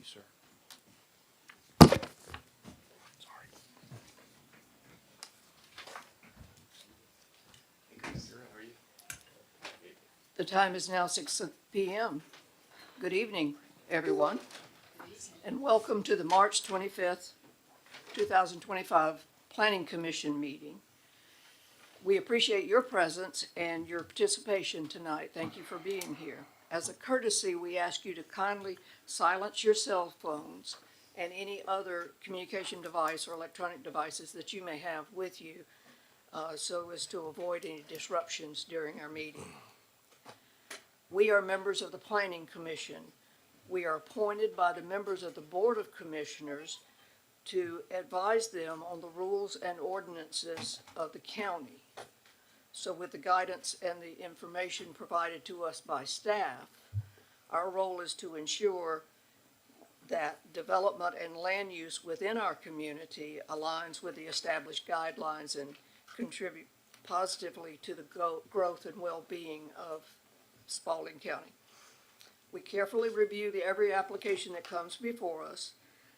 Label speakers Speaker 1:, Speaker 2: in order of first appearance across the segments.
Speaker 1: you, sir. Sorry. How are you?
Speaker 2: The time is now 6 p.m. Good evening, everyone, and welcome to the March 25th, 2025 Planning Commission meeting. We appreciate your presence and your participation tonight. Thank you for being here. As a courtesy, we ask you to kindly silence your cell phones and any other communication device or electronic devices that you may have with you so as to avoid any disruptions during our meeting. We are members of the Planning Commission. We are appointed by the members of the Board of Commissioners to advise them on the rules and ordinances of the county. So with the guidance and the information provided to us by staff, our role is to ensure that development and land use within our community aligns with the established guidelines and contribute positively to the growth and well-being of Spalding County. We carefully review every application that comes before us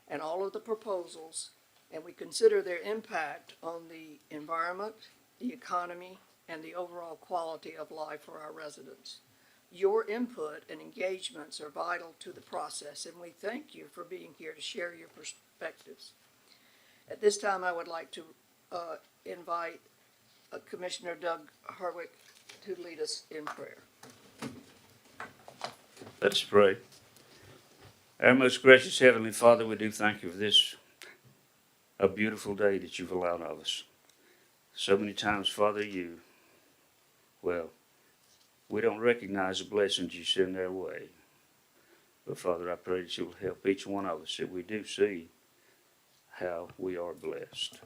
Speaker 2: and all of the proposals, and we consider their impact on the environment, the economy, and the overall quality of life for our residents. Your input and engagements are vital to the process, and we thank you for being here to share your perspectives. At this time, I would like to invite Commissioner Doug Harwick to lead us in prayer.
Speaker 3: Let's pray. Our most gracious Heavenly Father, we do thank you for this, a beautiful day that you've allowed of us. So many times, Father, we don't recognize the blessings you send our way. But Father, I pray that you'll help each one of us that we do see how we are blessed.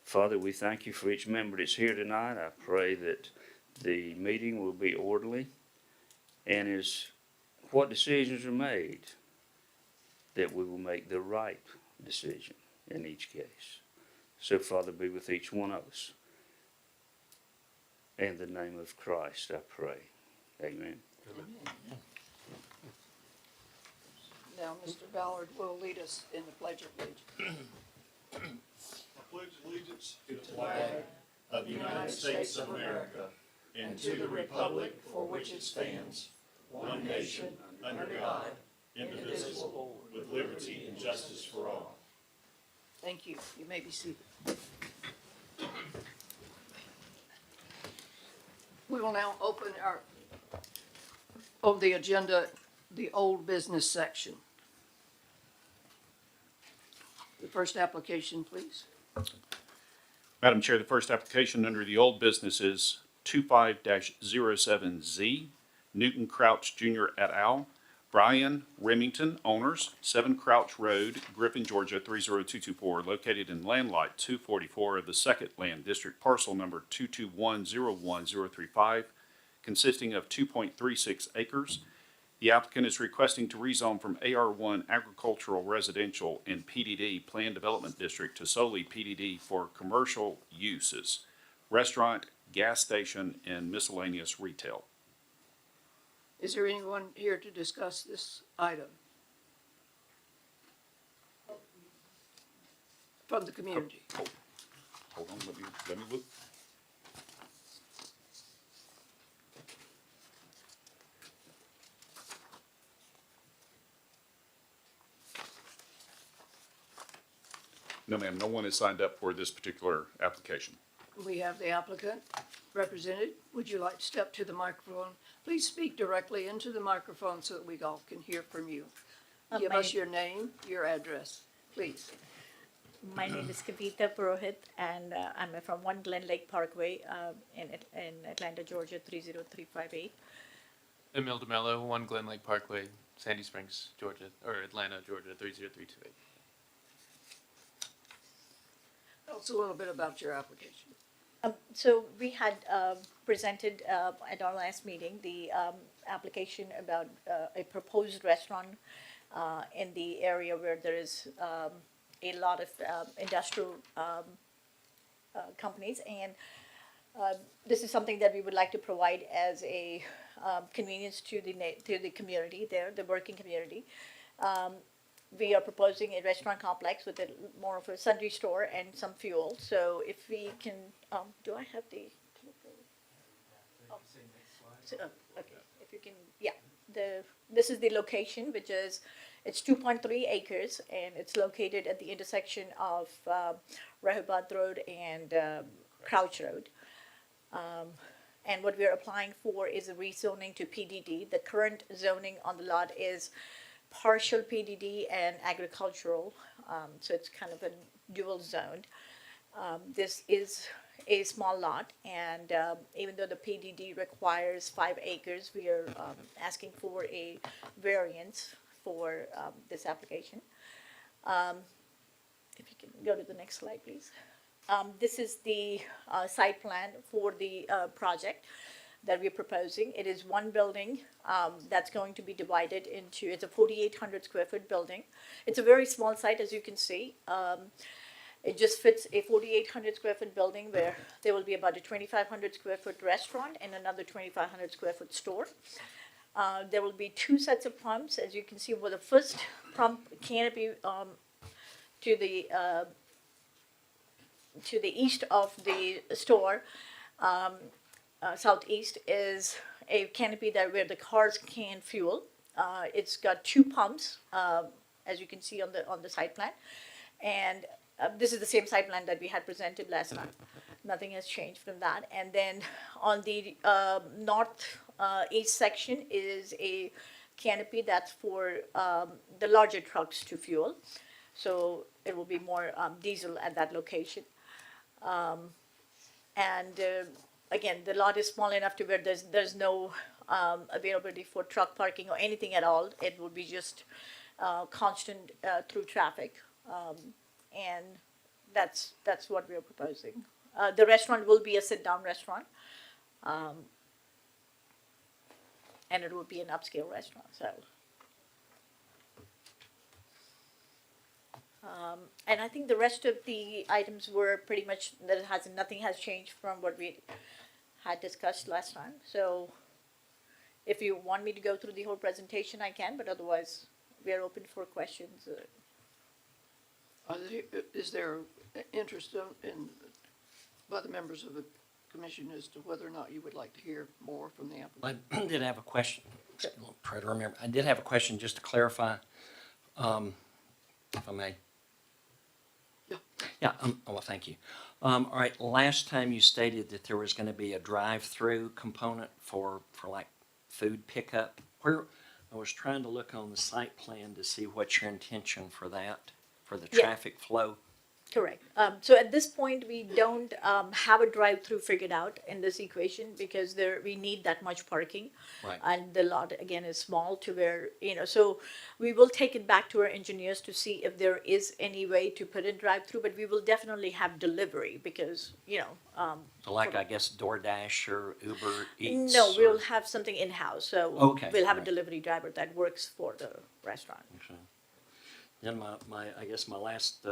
Speaker 3: Father, we thank you for each member that's here tonight. I pray that the meeting will be orderly, and as what decisions are made, that we will make the right decision in each case. So, Father, be with each one of us. In the name of Christ, I pray. Amen.
Speaker 2: Amen. Now, Mr. Ballard will lead us in the Pledge of Allegiance.
Speaker 4: I pledge allegiance to the flag of the United States of America and to the republic for which it stands, one nation, under God, indivisible, with liberty and justice for all.
Speaker 2: Thank you. You may be seated. We will now open on the agenda, the old business section. The first application, please.
Speaker 1: Madam Chair, the first application under the old business is 25-07Z, Newton Crouch Jr. et al., Brian Remington, owners, 7 Crouch Road, Griffin, Georgia, 30224, located in land lot 244 of the 2nd Land District, parcel number 221-01035, consisting of 2.36 acres. The applicant is requesting to rezone from AR1 Agricultural Residential and PDD Planned Development District to solely PDD for commercial uses, restaurant, gas station, and miscellaneous retail.
Speaker 2: Is there anyone here to discuss this item from the community?
Speaker 1: Hold on, let me look. No, ma'am, no one has signed up for this particular application.
Speaker 2: We have the applicant represented. Would you like to step to the microphone? Please speak directly into the microphone so that we all can hear from you. Give us your name, your address, please.
Speaker 5: My name is Kavita Purohit, and I'm from 1 Glen Lake Parkway in Atlanta, Georgia, 30358.
Speaker 6: Emil DeMello, 1 Glen Lake Parkway, Sandy Springs, Georgia, or Atlanta, Georgia, 30328.
Speaker 2: Tell us a little bit about your application.
Speaker 5: So we had presented at our last meeting the application about a proposed restaurant in the area where there is a lot of industrial companies, and this is something that we would like to provide as a convenience to the community there, the working community. we are proposing a restaurant complex with a more of a sundry store and some fuel. So if we can, do I have the? Oh. So, okay, if you can, yeah, this is the location, which is, it's 2.3 acres, and it's located at the intersection of Rehoboth Road and Crouch Road. And what we're applying for is a rezoning to PDD. The current zoning on the lot is partial PDD and agricultural, so it's kind of a dual zoned. This is a small lot, and even though the PDD requires 5 acres, we are asking for a variance for this application. If you can go to the next slide, please. This is the site plan for the project that we're proposing. It is one building that's going to be divided into, it's a 4,800 square foot building. It's a very small site, as you can see. It just fits a 4,800 square foot building where there will be about a 2,500 square foot restaurant and another 2,500 square foot store. There will be 2 sets of pumps, as you can see, where the first pump canopy to the east of the store, southeast, is a canopy that where the cars can fuel. It's got 2 pumps, as you can see on the site plan, and this is the same site plan that we had presented last time. Nothing has changed from that. And then on the north east section is a canopy that's for the larger trucks to fuel. So it will be more diesel at that location. Again, the lot is small enough to where there's no availability for truck parking or anything at all. It will be just constant through traffic, and that's what we are proposing. The restaurant will be a sit-down restaurant, and it will be an upscale restaurant. So. And I think the rest of the items were pretty much, nothing has changed from what we had discussed last time. So if you want me to go through the whole presentation, I can, but otherwise we are open for questions.
Speaker 2: Is there interest by the members of the commission as to whether or not you would like to hear more from the applicant?
Speaker 7: I did have a question. I'll try to remember. I did have a question just to clarify, if I may.
Speaker 2: Yeah.
Speaker 7: Yeah, well, thank you. All right, last time you stated that there was going to be a drive-through component for like food pickup. I was trying to look on the site plan to see what's your intention for that, for the
Speaker 5: Yeah.
Speaker 7: traffic flow.
Speaker 5: Correct. So at this point, we don't have a drive-through figured out in this equation because we need that much parking.
Speaker 7: Right.
Speaker 5: And the lot, again, is small to where, so we will take it back to our engineers to see if there is any way to put in drive-through, but we will definitely have delivery because,
Speaker 7: So like, I guess, DoorDash or Uber Eats?
Speaker 5: no, we'll
Speaker 7: or-
Speaker 5: have something in-house. So
Speaker 7: Okay,
Speaker 5: we'll have a
Speaker 7: right.
Speaker 5: delivery driver that works for the restaurant.
Speaker 7: Okay. Then I guess my last,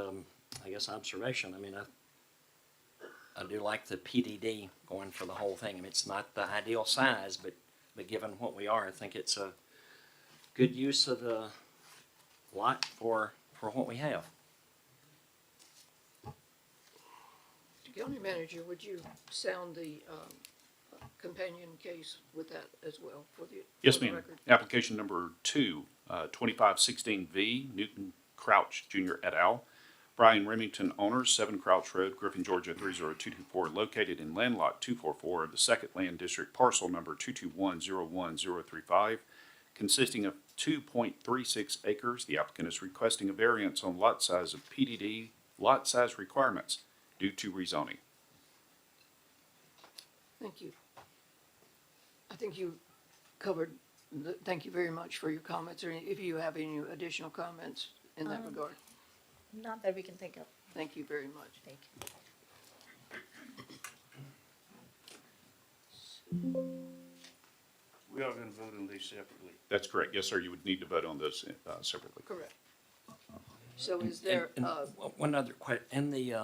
Speaker 7: observation, I mean, I do like the PDD going for the whole thing. I mean, it's not the ideal size, but given what we are, I think it's a good use of the lot for what we have.
Speaker 2: County manager, would you sound the companion case with that as well for the
Speaker 1: Yes,
Speaker 2: for the
Speaker 1: ma'am.
Speaker 2: record?
Speaker 1: Application number 2, 2516V, Newton Crouch Jr. et al. Brian Remington, owners, 7 Crouch Road, Griffin, Georgia, 30224, located in land lot 244 of the Second Land District, parcel number 221-01035, consisting of 2.36 acres. The applicant is requesting a variance on lot size of PDD lot size requirements due to rezoning.
Speaker 2: Thank you. I think you covered, thank you very much for your comments, or if you have any additional comments in that regard.
Speaker 5: Not that we can think of.
Speaker 2: Thank you very much.
Speaker 5: Thank you.
Speaker 3: We are going to vote on these separately.
Speaker 1: That's correct. Yes, sir. You would need to vote on those separately.
Speaker 2: Correct. So is there,
Speaker 7: And one other question, in the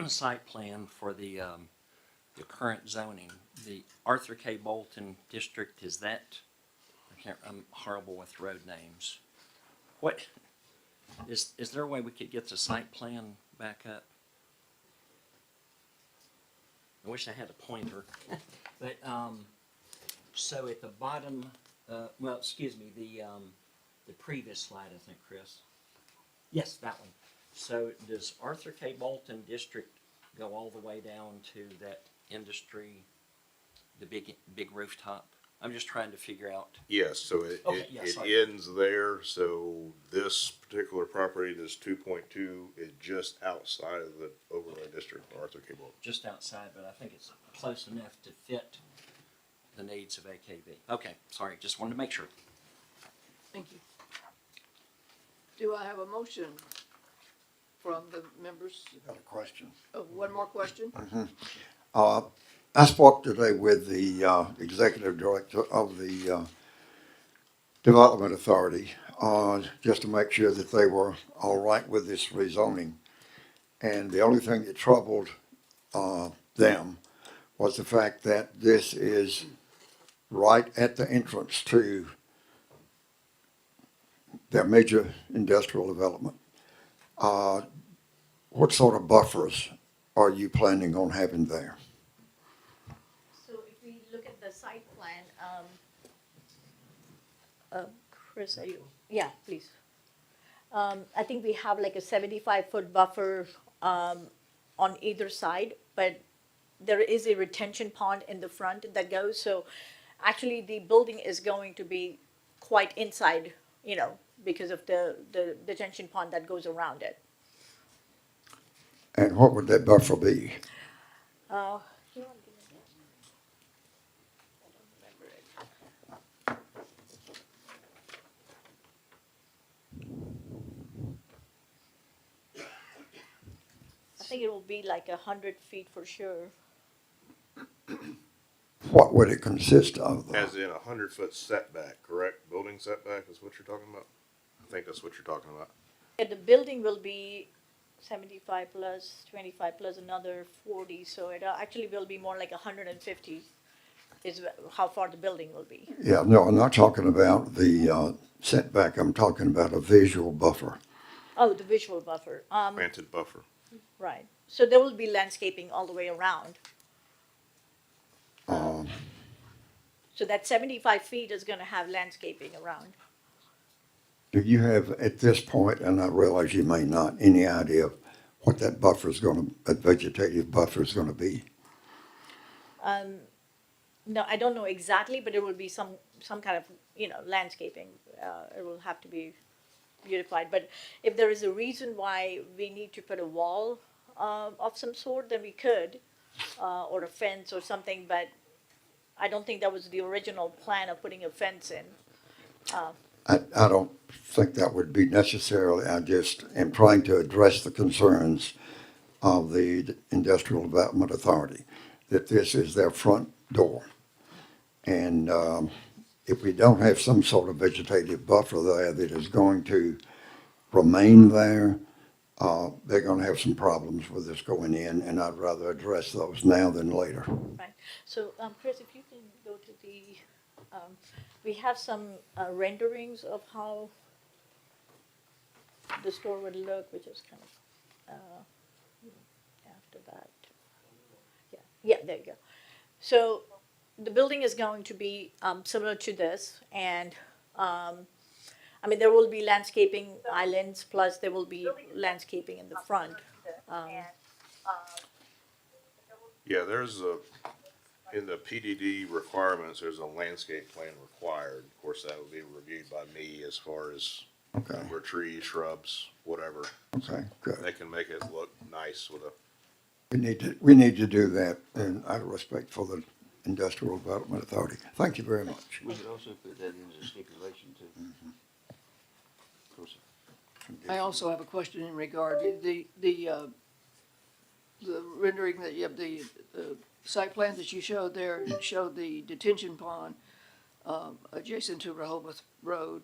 Speaker 7: site plan for the current zoning, the Arthur K. Bolton district, is that, I'm horrible with road names. Is there a way we could get the site plan back up? I wish I had a pointer. But, so at the bottom, well, excuse me, the previous slide, I think, Chris. Yes, that one. So does Arthur K. Bolton District go all the way down to that industry, the big rooftop? I'm just trying to figure out.
Speaker 8: Yes, so
Speaker 7: Okay, yeah,
Speaker 8: it
Speaker 7: sorry.
Speaker 8: ends there, so this particular property, this 2.2, is just outside of the overlay district of Arthur K. Bolton.
Speaker 7: Just outside, but I think it's close enough to fit the needs of AKB. Okay, sorry, just wanted to make sure.
Speaker 2: Thank you. Do I have a motion from the members?
Speaker 9: Got a question.
Speaker 2: One more question?
Speaker 9: I spoke today with the executive director of the Development Authority, just to make sure that they were all right with this rezoning. And the only thing that troubled them was the fact that this is right at the entrance to their major industrial development. What sort of buffers are you planning on having there?
Speaker 5: So if we look at the site plan, Chris, are you, yeah, please. I think we have like a 75-foot buffer on either side, but there is a retention pond in the front that goes, so actually the building is going to be quite inside, you know, because of the detention pond that goes around it.
Speaker 9: And what would that buffer be?
Speaker 5: You want to give me that? I don't remember it. I think it will be like 100 feet for sure.
Speaker 9: What would it consist of, though?
Speaker 8: As in a 100-foot setback, correct? Building setback is what you're talking about? I think that's what you're talking about.
Speaker 5: Yeah, the building will be 75 plus 25 plus another 40, so it actually will be more like 150 is how far the building will be.
Speaker 9: Yeah, no, I'm not talking about the setback. I'm talking about a visual buffer.
Speaker 5: Oh, the visual buffer.
Speaker 8: Planted buffer.
Speaker 5: Right. So there will be landscaping all the way around. So that 75 feet is going to have landscaping around.
Speaker 9: Do you have, at this point, and I realize you may not, any idea of what that buffer is going to, that vegetative buffer is going to be?
Speaker 5: No, I don't know exactly, but it will be some kind of, you know, landscaping. It will have to be beautified. But if there is a reason why we need to put a wall of some sort, then we could, or a fence or something. But I don't think that was the original plan of putting a fence in.
Speaker 9: I don't think that would be necessarily. I just am trying to address the concerns of the Industrial Development Authority, that this is their front door. And if we don't have some sort of vegetative buffer there that is going to remain there, they're going to have some problems with this going in, and I'd rather address those now than later.
Speaker 5: Right. So, Chris, if you can go to the, we have some renderings of how the store would look, which is kind of after that. Yeah, there you go. So the building is going to be similar to this, and I mean, there will be landscaping islands, plus there will be landscaping in the front.
Speaker 8: Yeah, in the PDD requirements, there's a landscape plan required. Of course, that will be reviewed by me as far as
Speaker 9: Okay.
Speaker 8: number of trees, shrubs, whatever.
Speaker 9: Okay, good.
Speaker 8: They can make it look nice with a,
Speaker 9: We need to do that, and out of respect for the Industrial Development Authority. Thank you very much.
Speaker 3: We could also put that in as a stipulation too. Of course.
Speaker 2: I also have a question in regard to the rendering that you have, the site plan that you showed there, showed the detention pond adjacent to Rehoboth Road.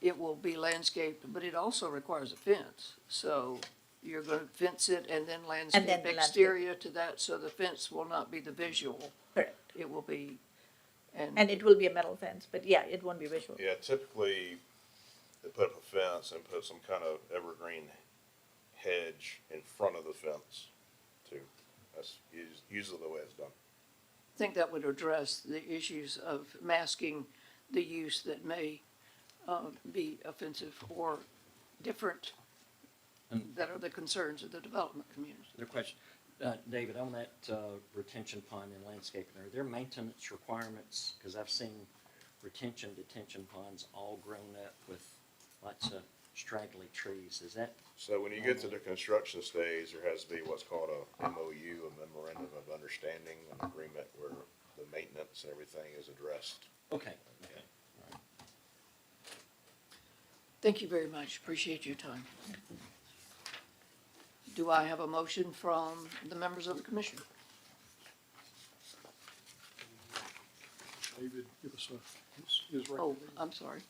Speaker 2: It will be landscaped, but it also requires a fence. So you're going to fence it and then landscape
Speaker 5: landscape.
Speaker 2: exterior to that, so the fence will not be the visual.
Speaker 5: Correct.
Speaker 2: It will be,
Speaker 5: And it will be a metal fence, but yeah, it won't be visual.
Speaker 8: yeah, typically, they put up a fence and put some kind of evergreen hedge in front of the fence too. That's usually the way it's done.
Speaker 2: I think that would address the issues of masking the use that may be offensive or different, that are the concerns of the development community.
Speaker 7: Another question, David, on that retention pond and landscaping, are there maintenance requirements? Because I've seen detention ponds all grown up with lots of straggly trees. Is that,
Speaker 8: So when you get to the construction stage, there has to be what's called a MOU, a memorandum of understanding, an agreement where the maintenance and everything is addressed.
Speaker 7: okay.
Speaker 2: Thank you very much. Appreciate your time. Do I have a motion from the members of the commission?
Speaker 10: David, give us his
Speaker 2: Oh,
Speaker 10: recommendation.
Speaker 2: I'm sorry.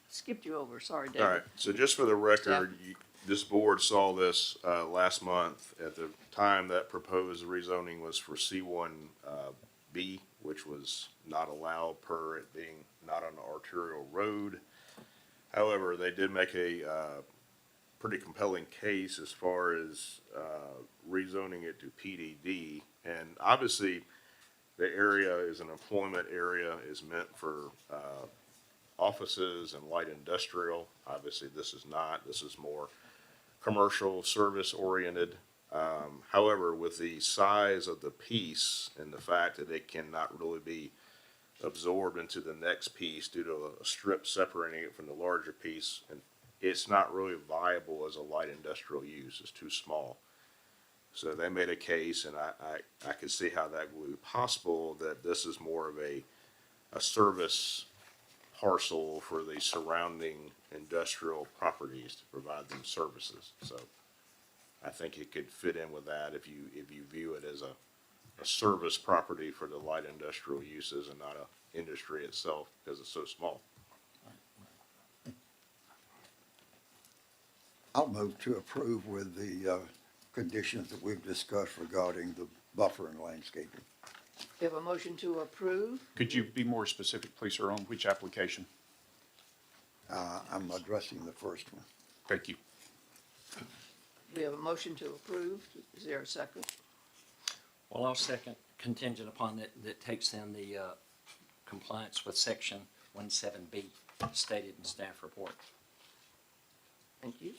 Speaker 2: Skipped you over. Sorry, David.
Speaker 8: All right, so just for the record, this board saw this last month. At the time, that proposed rezoning was for C1B, which was not allowed per it being not on an arterial road. However, they did make a pretty compelling case as far as rezoning it to PDD. And obviously, the area is an employment area, is meant for offices and light industrial. Obviously, this is not. This is more commercial, service-oriented. However, with the size of the piece and the fact that it cannot really be absorbed into the next piece due to a strip separating it from the larger piece, and it's not really viable as a light industrial use. It's too small. So they made a case, and I could see how that would be possible, that this is more of a service parcel for the surrounding industrial properties to provide them services. So I think it could fit in with that if you view it as a service property for the light industrial uses and not a industry itself because it's so small.
Speaker 9: I'll move to approve with the conditions that we've discussed regarding the buffer and landscaping.
Speaker 2: We have a motion to approve.
Speaker 1: Could you be more specific, please, sir, on which application?
Speaker 9: I'm addressing the first one.
Speaker 1: Thank you.
Speaker 2: We have a motion to approve. Is there a second?
Speaker 7: Well, I'll second, contingent upon that takes in the compliance with section 17B stated in staff report.
Speaker 2: Thank you.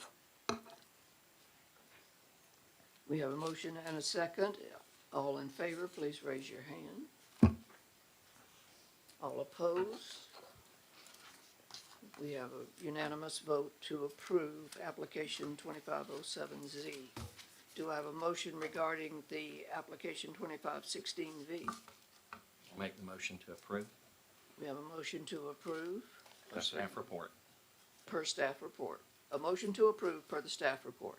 Speaker 2: We have a motion and a second. All in favor, please raise your hand. All opposed? We have a unanimous vote to approve application 2507Z. Do I have a motion regarding the application 2516V?
Speaker 7: Make the motion to approve.
Speaker 2: We have a motion to approve
Speaker 7: The staff report.
Speaker 2: per staff report. A motion to approve per the staff report.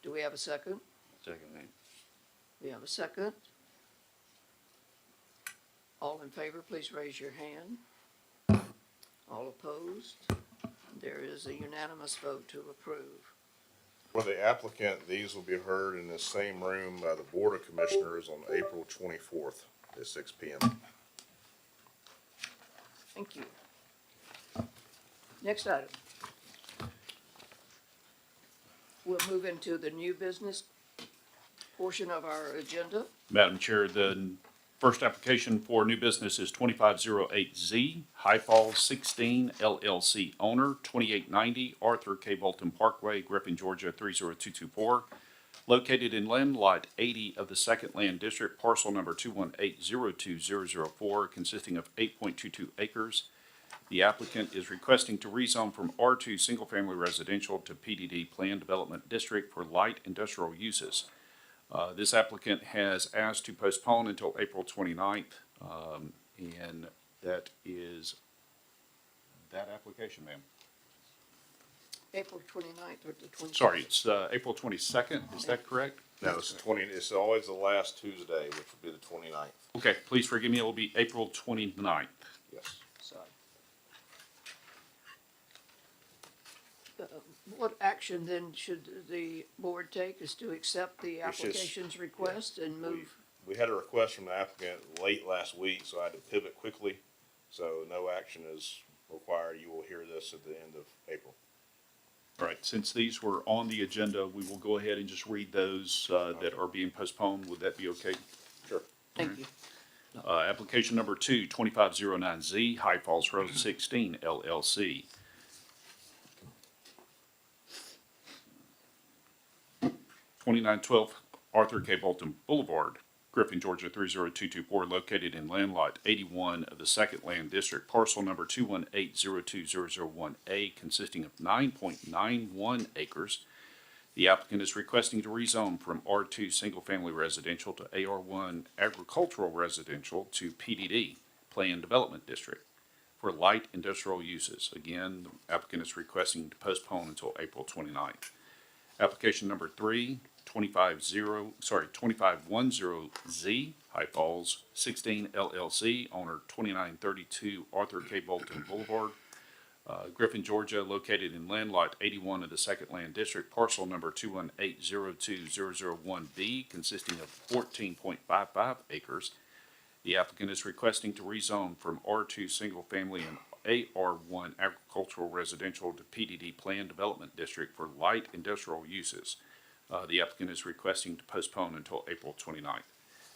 Speaker 2: Do we have a second?
Speaker 3: Second.
Speaker 2: We have a second. All in favor, please raise your hand. All opposed? There is a unanimous vote to approve.
Speaker 8: For the applicant, these will be heard in the same room by the Board of Commissioners on April 24th at 6 p.m.
Speaker 2: Thank you. Next item. We'll move into the new business portion of our agenda.
Speaker 1: Madam Chair, the first application for new business is 2508Z, High Falls 16 LLC owner, 2890 Arthur K. Bolton Parkway, Griffin, Georgia 30224, located in land lot 80 of the Second Land District, parcel number 218020004, consisting of 8.22 acres. The applicant is requesting to rezone from R2 Single Family Residential to PDD Planned Development District for light industrial uses. This applicant has asked to postpone until April 29th, and that is that application, ma'am.
Speaker 2: April 29th or the 27th?
Speaker 1: Sorry, it's April 22nd, is that correct?
Speaker 8: No, it's always the last Tuesday, which will be the 29th.
Speaker 1: Okay, please forgive me, it will be April 29th.
Speaker 8: Yes.
Speaker 2: Sorry. What action then should the board take, is to accept the
Speaker 8: It's just-
Speaker 2: application's request and move?
Speaker 8: We had a request from the applicant late last week, so I had to pivot quickly. So no action is required. You will hear this at the end of April.
Speaker 1: All right, since these were on the agenda, we will go ahead and just read those that are being postponed. Would that be okay?
Speaker 8: Sure.
Speaker 2: Thank you.
Speaker 1: Application number 2509Z, High Falls Road 16 LLC. 2912 Arthur K. Bolton Boulevard, Griffin, Georgia 30224, located in land lot 81 of the Second Land District, parcel number 218020001A, consisting of 9.91 acres. The applicant is requesting to rezone from R2 Single Family Residential to AR1 Agricultural Residential to PDD, Planned Development District, for light industrial uses. Again, the applicant is requesting to postpone until April 29th. Application number 2510Z, High Falls 16 LLC, owner 2932 Arthur K. Bolton Boulevard, Griffin, Georgia, located in land lot 81 of the Second Land District, parcel number 218020001B, consisting of 14.55 acres. The applicant is requesting to rezone from R2 Single Family and AR1 Agricultural Residential to PDD Planned Development District for light industrial uses. The applicant is requesting to postpone until April 29th.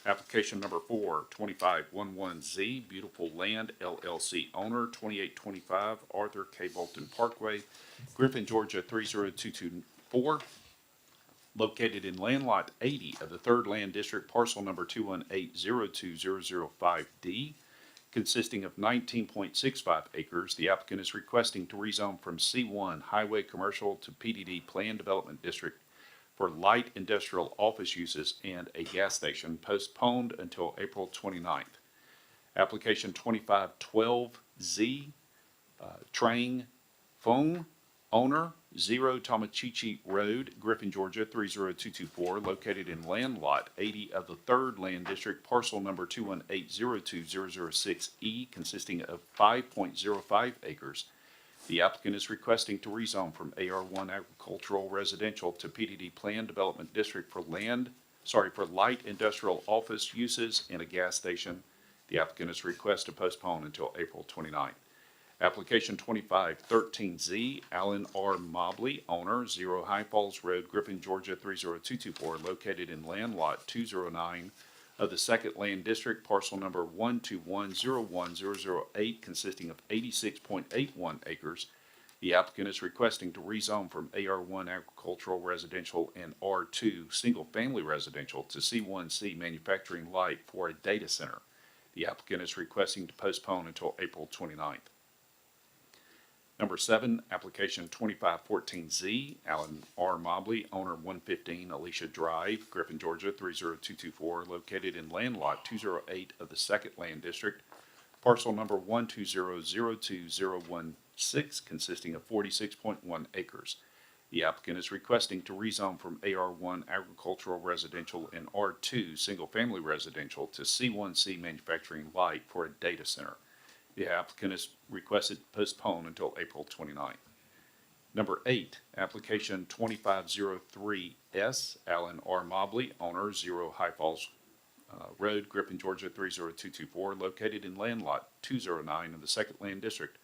Speaker 1: Application number 2511Z, Beautiful Land LLC, owner 2825 Arthur K. Bolton Parkway, Griffin, Georgia 30224, located in land lot 80 of the Third Land District, parcel number 218020005D, consisting of 19.65 acres. The applicant is requesting to rezone from C1 Highway Commercial to PDD Planned Development District for light industrial office uses and a gas station, postponed until April 29th. Application 2512Z, Trang Fong, owner 0 Tomachichi Road, Griffin, Georgia 30224, located in land lot 80 of the Third Land District, parcel number 218020006E, consisting of 5.05 acres. The applicant is requesting to rezone from AR1 Agricultural Residential to PDD Planned Development District for light industrial office uses and a gas station. The applicant is requested to postpone until April 29th. Application 2513Z, Alan R. Mobley, owner, 0 High Falls Road, Griffin, Georgia 30224, located in land lot 209 of the Second Land District, parcel number 121010008, consisting of 86.81 acres. The applicant is requesting to rezone from AR1 Agricultural Residential and R2 Single Family Residential to C1C Manufacturing Light for a data center. The applicant is requesting to postpone until April 29th. Number 7, application 2514Z, Alan R. Mobley, owner 115 Alicia Drive, Griffin, Georgia 30224, located in land lot 208 of the Second Land District, parcel number 120020016, consisting of 46.1 acres. The applicant is requesting to rezone from AR1 Agricultural Residential and R2 Single Family Residential to C1C Manufacturing Light for a data center. The applicant is requested to postpone until April 29th. Number 8, application 2503S, Alan R. Mobley, owner, 0 High Falls Road, Griffin, Georgia 30224, located in land lot 209 of the Second Land District,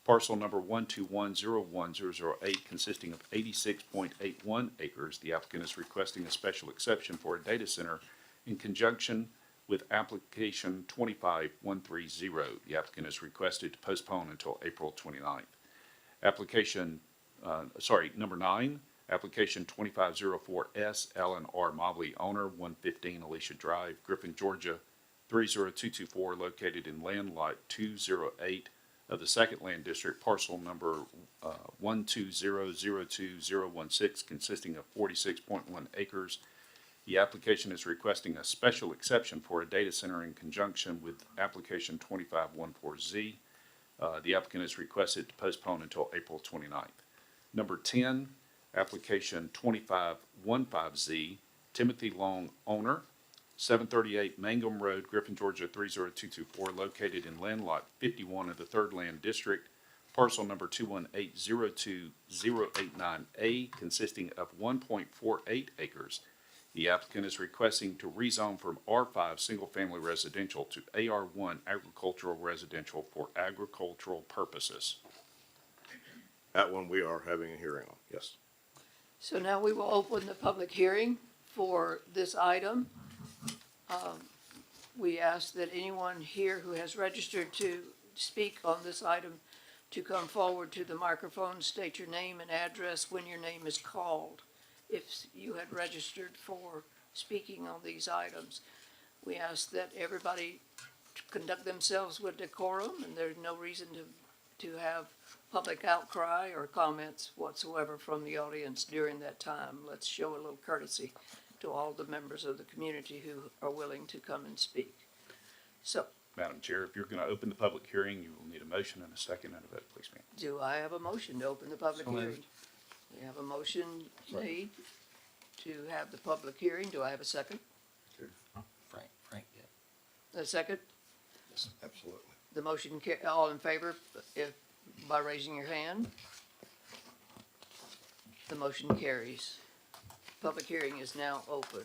Speaker 1: parcel number 121010008, consisting of 86.81 acres. The applicant is requesting a special exception for a data center in conjunction with application 25130. The applicant is requested to postpone until April 29th. Number 9, application 2504S, Alan R. Mobley, owner, 115 Alicia Drive, Griffin, Georgia 30224, located in land lot 208 of the Second Land District, parcel number 120020016, consisting of 46.1 acres. The application is requesting a special exception for a data center in conjunction with application 2514Z. The applicant is requested to postpone until April 29th. Number 10, application 2515Z, Timothy Long, owner, 738 Mangum Road, Griffin, Georgia 30224, located in land lot 51 of the Third Land District, parcel number 218020089A, consisting of 1.48 acres. The applicant is requesting to rezone from R5 Single Family Residential to AR1 Agricultural Residential for agricultural purposes.
Speaker 8: That one we are having a hearing on, yes.
Speaker 2: So now we will open the public hearing for this item. We ask that anyone here who has registered to speak on this item to come forward to the microphone, state your name and address when your name is called, if you had registered for speaking on these items. We ask that everybody conduct themselves with decorum, and there's no reason to have public outcry or comments whatsoever from the audience during that time. Let's show a little courtesy to all the members of the community who are willing to come and speak. So,
Speaker 1: Madam Chair, if you're going to open the public hearing, you will need a motion and a second and a vote, please, ma'am.
Speaker 2: do I have a motion to open the public
Speaker 7: So
Speaker 2: hearing?
Speaker 7: moved.
Speaker 2: We have a motion made to have the public hearing. Do I have a second?
Speaker 7: Frank, yeah.
Speaker 2: A second?
Speaker 9: Yes, absolutely.
Speaker 2: The motion, all in favor, if, by raising your hand? The motion carries. Public hearing is now open.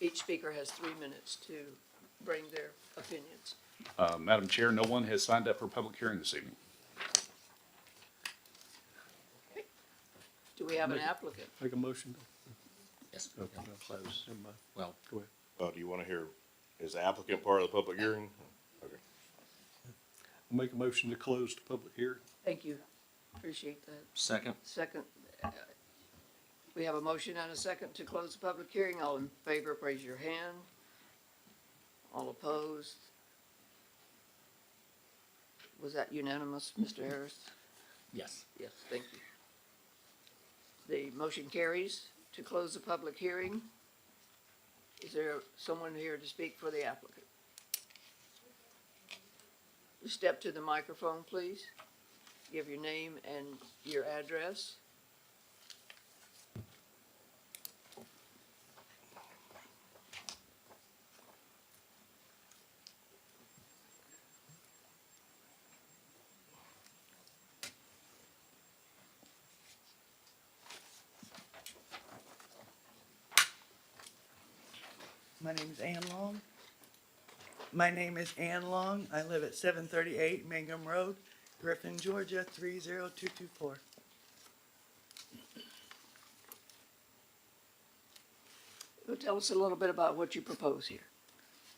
Speaker 2: Each speaker has 3 minutes to bring their opinions.
Speaker 1: Madam Chair, no one has signed up for public hearing this evening.
Speaker 2: Do we have an applicant?
Speaker 10: Make a motion.
Speaker 7: Yes.
Speaker 10: Okay,
Speaker 7: Yeah, close.
Speaker 10: Never mind.
Speaker 7: Well,
Speaker 10: Go ahead.
Speaker 8: Do you want to hear, is the applicant part of the public hearing? Okay.
Speaker 10: I'll make a motion to close the public hearing.
Speaker 2: Thank you. Appreciate that.
Speaker 7: second.
Speaker 2: Second, we have a motion and a second to close the public hearing. All in favor, raise your hand. All opposed? Was that unanimous, Mr. Harris?
Speaker 7: Yes.
Speaker 2: Yes, thank you. The motion carries to close the public hearing. Is there someone here to speak for the applicant? Step to the microphone, please. Give your name and your address.
Speaker 11: My name is Ann Long. My name is Ann Long. I live at 738 Mangum Road, Griffin, Georgia, 30224.
Speaker 2: Well, tell us a little bit about what you propose here.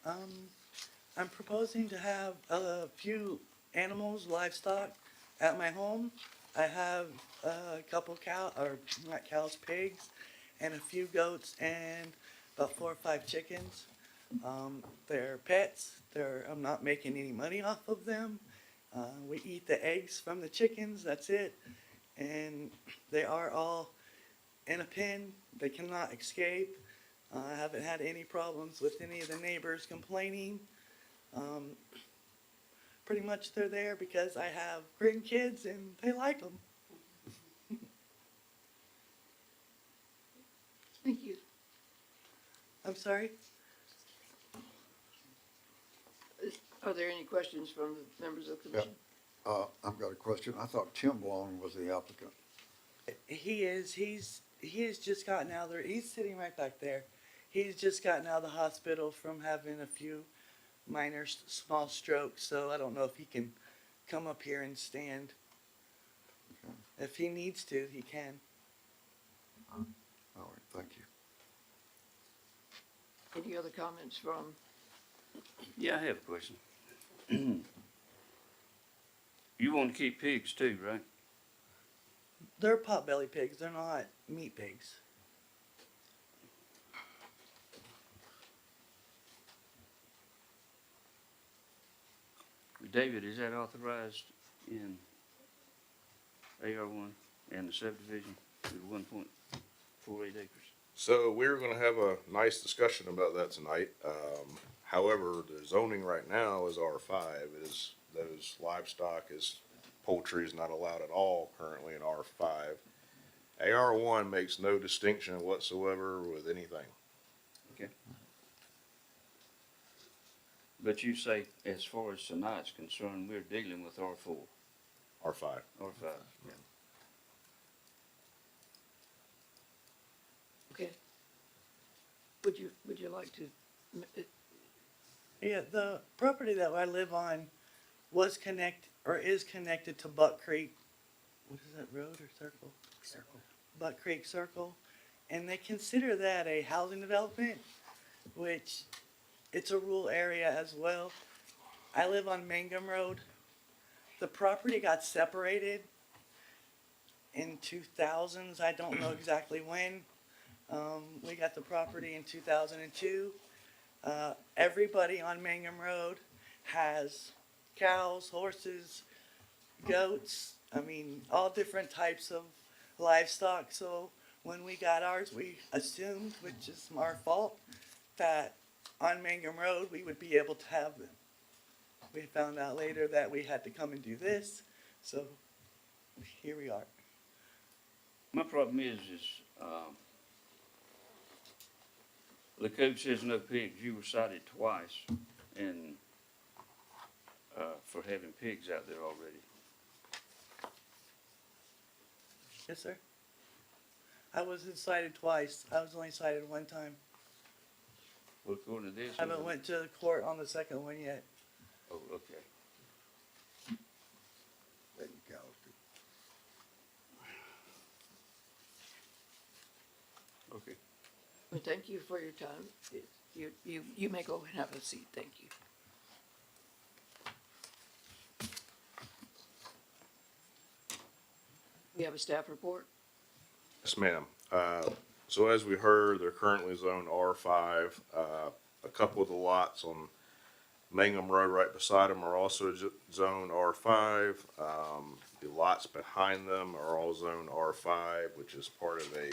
Speaker 11: I'm proposing to have a few animals, livestock at my home. I have a couple not cows, pigs, and a few goats and about 4 or 5 chickens. They're pets. I'm not making any money off of them. We eat the eggs from the chickens, that's it. And they are all in a pen. They cannot escape. I haven't had any problems with any of the neighbors complaining. Pretty much they're there because I have grandkids and they like them.
Speaker 2: Thank you.
Speaker 11: I'm sorry?
Speaker 2: Are there any questions from the members of the commission?
Speaker 9: I've got a question. I thought Tim Long was the applicant.
Speaker 11: He is. He has just gotten out there. He's sitting right back there. He's just gotten out of the hospital from having a few minor small strokes, so I don't know if he can come up here and stand.
Speaker 9: Okay.
Speaker 11: If he needs to, he can.
Speaker 9: All right, thank you.
Speaker 2: Any other comments from,
Speaker 3: Yeah, I have a question. You want to keep pigs too, right?
Speaker 11: They're potbelly pigs. They're not meat pigs.
Speaker 3: David, is that authorized in AR1 and the subdivision with 1.48 acres?
Speaker 8: So we're gonna have a nice discussion about that tonight. However, the zoning right now is R5. Those livestock poultry is not allowed at all currently in R5. AR1 makes no distinction whatsoever with anything.
Speaker 3: Okay. But you say, as far as tonight's concerned, we're dealing with R4,
Speaker 8: R5.
Speaker 3: R5.
Speaker 2: okay. Would you like to,
Speaker 11: Yeah, the property that I live on, is connected to Buck Creek. What is that, road or circle? Circle. Buck Creek Circle. And they consider that a housing development, which it's a rural area as well. I live on Mangum Road. The property got separated in 2000s. I don't know exactly when. We got the property in 2002. Everybody on Mangum Road has cows, horses, goats. I mean, all different types of livestock. So when we got ours, we assumed, which is our fault, that on Mangum Road we would be able to have them. We found out later that we had to come and do this. So here we are.
Speaker 3: My problem is, the code says no pigs. You were cited twice and, for having pigs out there already.
Speaker 11: Yes, sir. I wasn't cited twice. I was only cited one time.
Speaker 3: Well, according to this.
Speaker 11: I haven't went to the court on the second one yet.
Speaker 3: Oh, okay.
Speaker 9: Let you cows do.
Speaker 3: Okay.
Speaker 2: Well, thank you for your time. You may go and have a seat. Thank you. We have a staff report.
Speaker 8: Yes, ma'am. So as we heard, they're currently zoned R5. A couple of the lots on Mangum Road right beside them are also zoned R5. The lots behind them are all zoned R5, which is part of a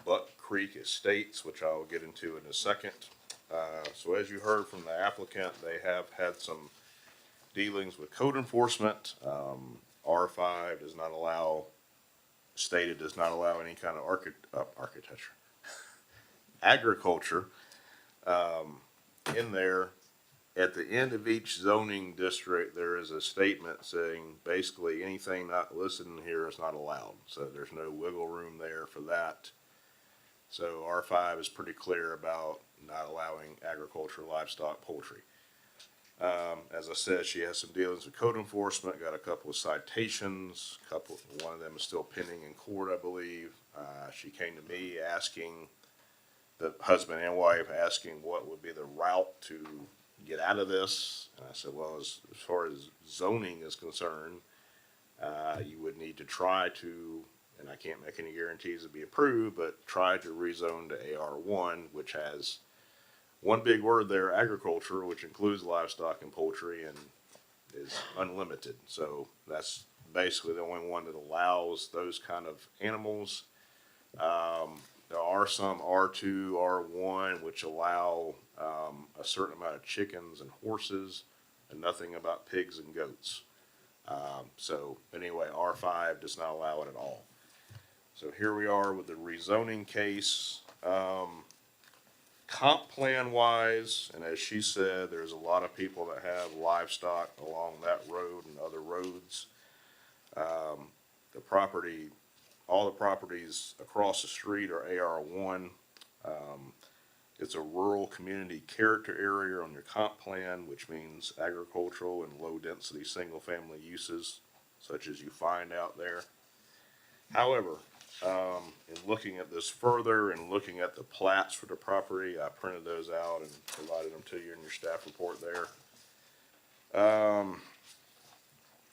Speaker 8: Buck Creek Estates, which I'll get into in a second. So as you heard from the applicant, they have had some dealings with code enforcement. R5 does not allow, stated does not allow any kind of architecture, agriculture in there. At the end of each zoning district, there is a statement saying basically anything not listed in here is not allowed. So there's no wiggle room there for that. So R5 is pretty clear about not allowing agriculture, livestock, poultry. As I said, she has some dealings with code enforcement, got a couple of citations, one of them is still pending in court, I believe. She came to me asking, the husband and wife asking what would be the route to get out of this. And I said, well, as far as zoning is concerned, you would need to try to, and I can't make any guarantees it'll be approved, but try to rezone to AR1, which has one big word there, agriculture, which includes livestock and poultry and is unlimited. So that's basically the only one that allows those kind of animals. There are some R2, R1, which allow a certain amount of chickens and horses and nothing about pigs and goats. So anyway, R5 does not allow it at all. So here we are with the rezoning case. Comp plan wise, and as she said, there's a lot of people that have livestock along that road and other roads. The property, all the properties across the street are AR1. It's a rural community character area on your comp plan, which means agricultural and low density single family uses such as you find out there. However, in looking at this further and looking at the plats for the property, I printed those out and provided them to you in your staff report there.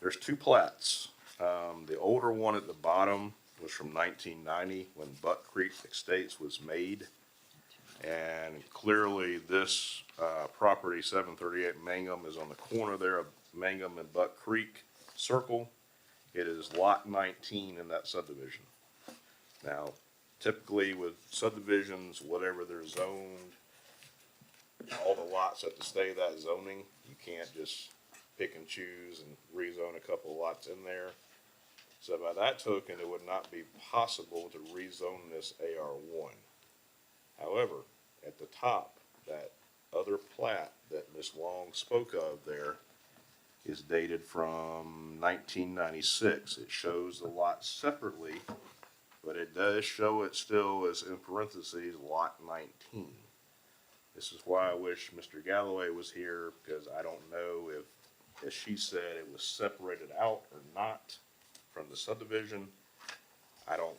Speaker 8: There's two plats. The older one at the bottom was from 1990 when Buck Creek Estates was made. And clearly this property, 738 Mangum, is on the corner there of Mangum and Buck Creek Circle. It is lot 19 in that subdivision. Now, typically with subdivisions, whatever they're zoned, all the lots have to stay that zoning. You can't just pick and choose and rezone a couple of lots in there. So by that token, it would not be possible to rezone this AR1. However, at the top, that other plat that Ms. Long spoke of there is dated from 1996. It shows the lots separately, but it does show it still as in parentheses lot 19. This is why I wish Mr. Galloway was here, because I don't know if, as she said, it was separated out or not from the subdivision. I don't,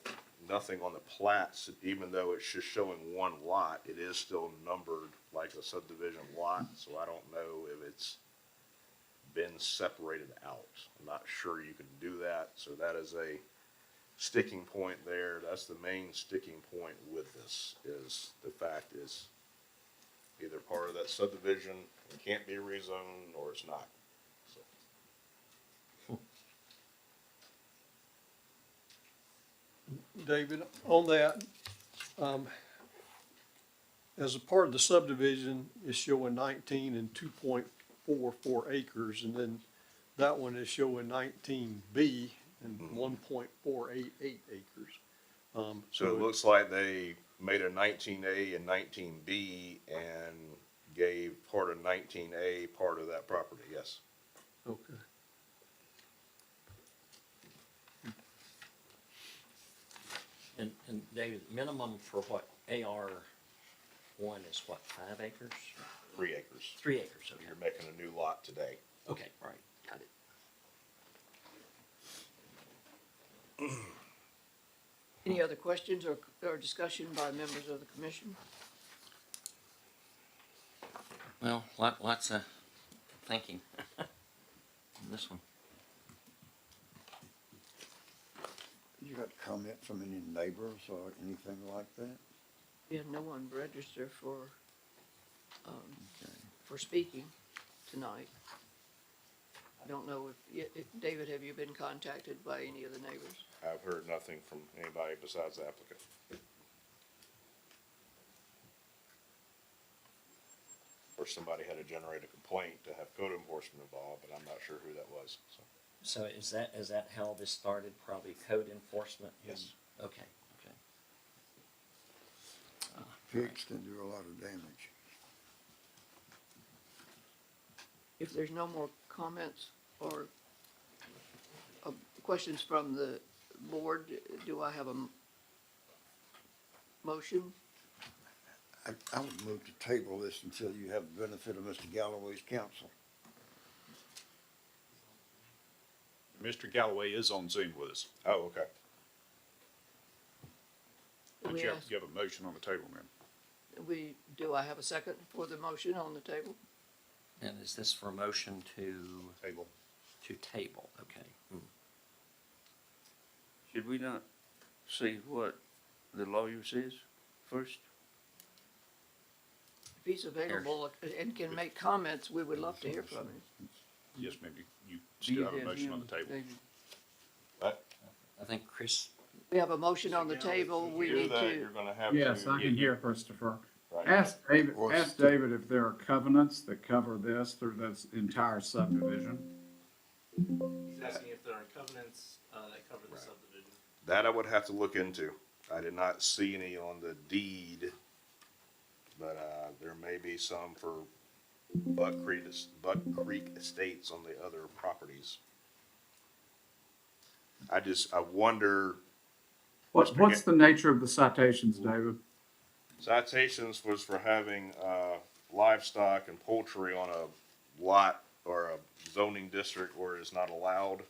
Speaker 8: nothing on the plats, even though it's just showing one lot, it is still numbered like a subdivision lot, so I don't know if it's been separated out. I'm not sure you can do that, so that is a sticking point there. That's the main sticking point with this, is the fact is either part of that subdivision and can't be rezoned, or it's not. So,
Speaker 10: David, on that, as a part of the subdivision, it's showing 19 and 2.44 acres, and then that one is showing 19B and 1.488 acres.
Speaker 8: So it looks like they made a 19A and 19B and gave part of 19A part of that property, yes.
Speaker 10: Okay.
Speaker 7: And David, minimum for what, AR one is what, 5 acres?
Speaker 8: 3 acres.
Speaker 7: 3 acres, okay.
Speaker 8: You're making a new lot today.
Speaker 7: Okay, right, got it.
Speaker 2: Any other questions or discussion by members of the commission?
Speaker 7: Well, lots of thinking on this one.
Speaker 9: You got comment from any neighbors or anything like that?
Speaker 2: Yeah, no one registered for speaking tonight. I don't know if, David, have you been contacted by any of the neighbors?
Speaker 8: I've heard nothing from anybody besides the applicant. Or somebody had to generate a complaint to have code enforcement involved, but I'm not sure who that was, so.
Speaker 7: So is that how this started, probably code enforcement?
Speaker 8: Yes.
Speaker 7: Okay, okay.
Speaker 9: Pigs can do a lot of damage.
Speaker 2: If there's no more comments or questions from the board, do I have a motion?
Speaker 9: I would move to table this until you have the benefit of Mr. Galloway's counsel.
Speaker 1: Mr. Galloway is on Zoom with us.
Speaker 8: Oh, okay.
Speaker 1: But
Speaker 2: We
Speaker 1: you have,
Speaker 2: ask-
Speaker 1: you have a motion on the table, ma'am.
Speaker 2: Do I have a second for the motion on the table?
Speaker 7: And is this for motion to
Speaker 8: Table.
Speaker 7: table? Okay.
Speaker 3: Should we not see what the lawyer says first?
Speaker 2: If he's available and can make comments, we would love to hear from him.
Speaker 1: Yes, maybe you
Speaker 3: Do you
Speaker 1: still have a motion on
Speaker 3: him,
Speaker 1: the table.
Speaker 3: David?
Speaker 7: I think Chris,
Speaker 2: We have a motion on the table, we
Speaker 8: To do
Speaker 2: need
Speaker 8: that,
Speaker 2: to,
Speaker 8: you're gonna have to.
Speaker 12: Yes, I can hear Christopher.
Speaker 8: Right.
Speaker 12: Ask David if there are covenants that cover this through this entire subdivision.
Speaker 13: He's asking if there are covenants that cover the subdivision.
Speaker 8: That I would have to look into. I did not see any on the deed, but, there may be some for Buck Creek Estates on the other properties. I wonder,
Speaker 12: What's the nature of the citations, David?
Speaker 8: citations was for having, livestock and poultry on a lot or a zoning district where it's not allowed.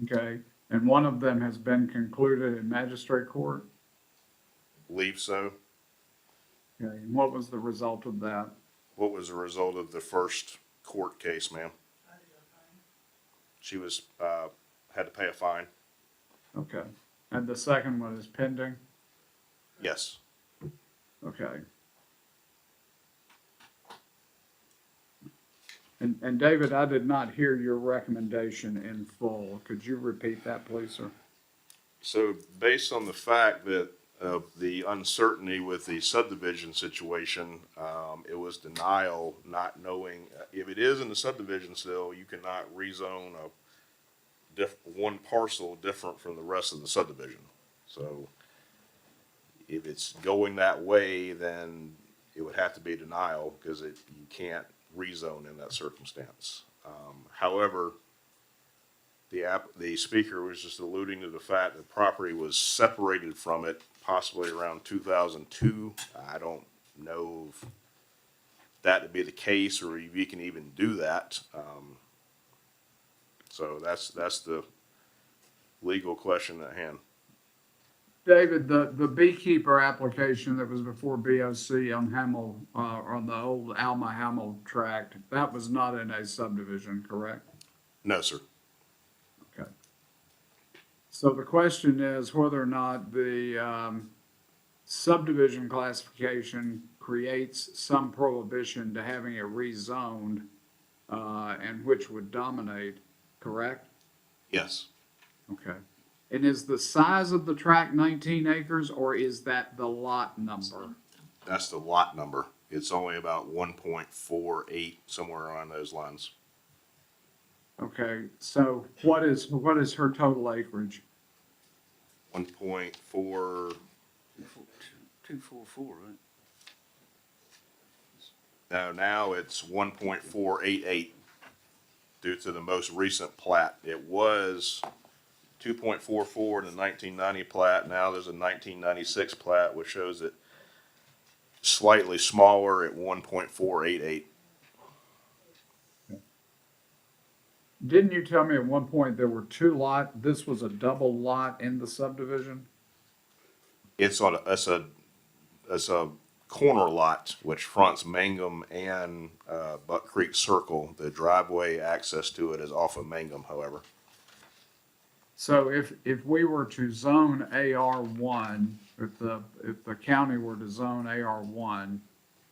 Speaker 12: Okay, and one of them has been concluded in magistrate court?
Speaker 8: Believe so.
Speaker 12: Okay, and what was the result of that?
Speaker 8: What was the result of the first court case, ma'am? She was, had to pay a fine.
Speaker 12: Okay, and the second one is pending?
Speaker 8: Yes.
Speaker 12: Okay. And David, I did not hear your recommendation in full. Could you repeat that, please, sir?
Speaker 8: So based on the fact that of the uncertainty with the subdivision situation, it was denial, not knowing, if it is in the subdivision still, you cannot rezone one parcel different from the rest of the subdivision. So if it's going that way, then it would have to be denial, because you can't rezone in that circumstance. However, the speaker was just alluding to the fact that property was separated from it possibly around 2002. I don't know if that to be the case or if you can even do that. So that's the legal question at hand.
Speaker 12: David, the beekeeper application that was before BOC on Hamel, on the old Alma Hamel tract, that was not in a subdivision, correct?
Speaker 8: No, sir.
Speaker 12: Okay. So the question is whether or not the subdivision classification creates some prohibition to having it rezoned, and which would dominate, correct?
Speaker 8: Yes.
Speaker 12: Okay. And is the size of the tract 19 acres, or is that the lot number?
Speaker 8: That's the lot number. It's only about 1.48, somewhere around those lines.
Speaker 12: Okay, so what is her total acreage?
Speaker 8: 1.4,
Speaker 3: 244, right?
Speaker 8: now it's 1.488 due to the most recent plat. It was 2.44 in the 1990 plat. Now there's a 1996 plat, which shows it slightly smaller at 1.488.
Speaker 12: Didn't you tell me at one point there were this was a double lot in the subdivision?
Speaker 8: It's a corner lot which fronts Mangum and Buck Creek Circle. The driveway access to it is off of Mangum, however.
Speaker 12: So if we were to zone AR1, if the county were to zone AR1,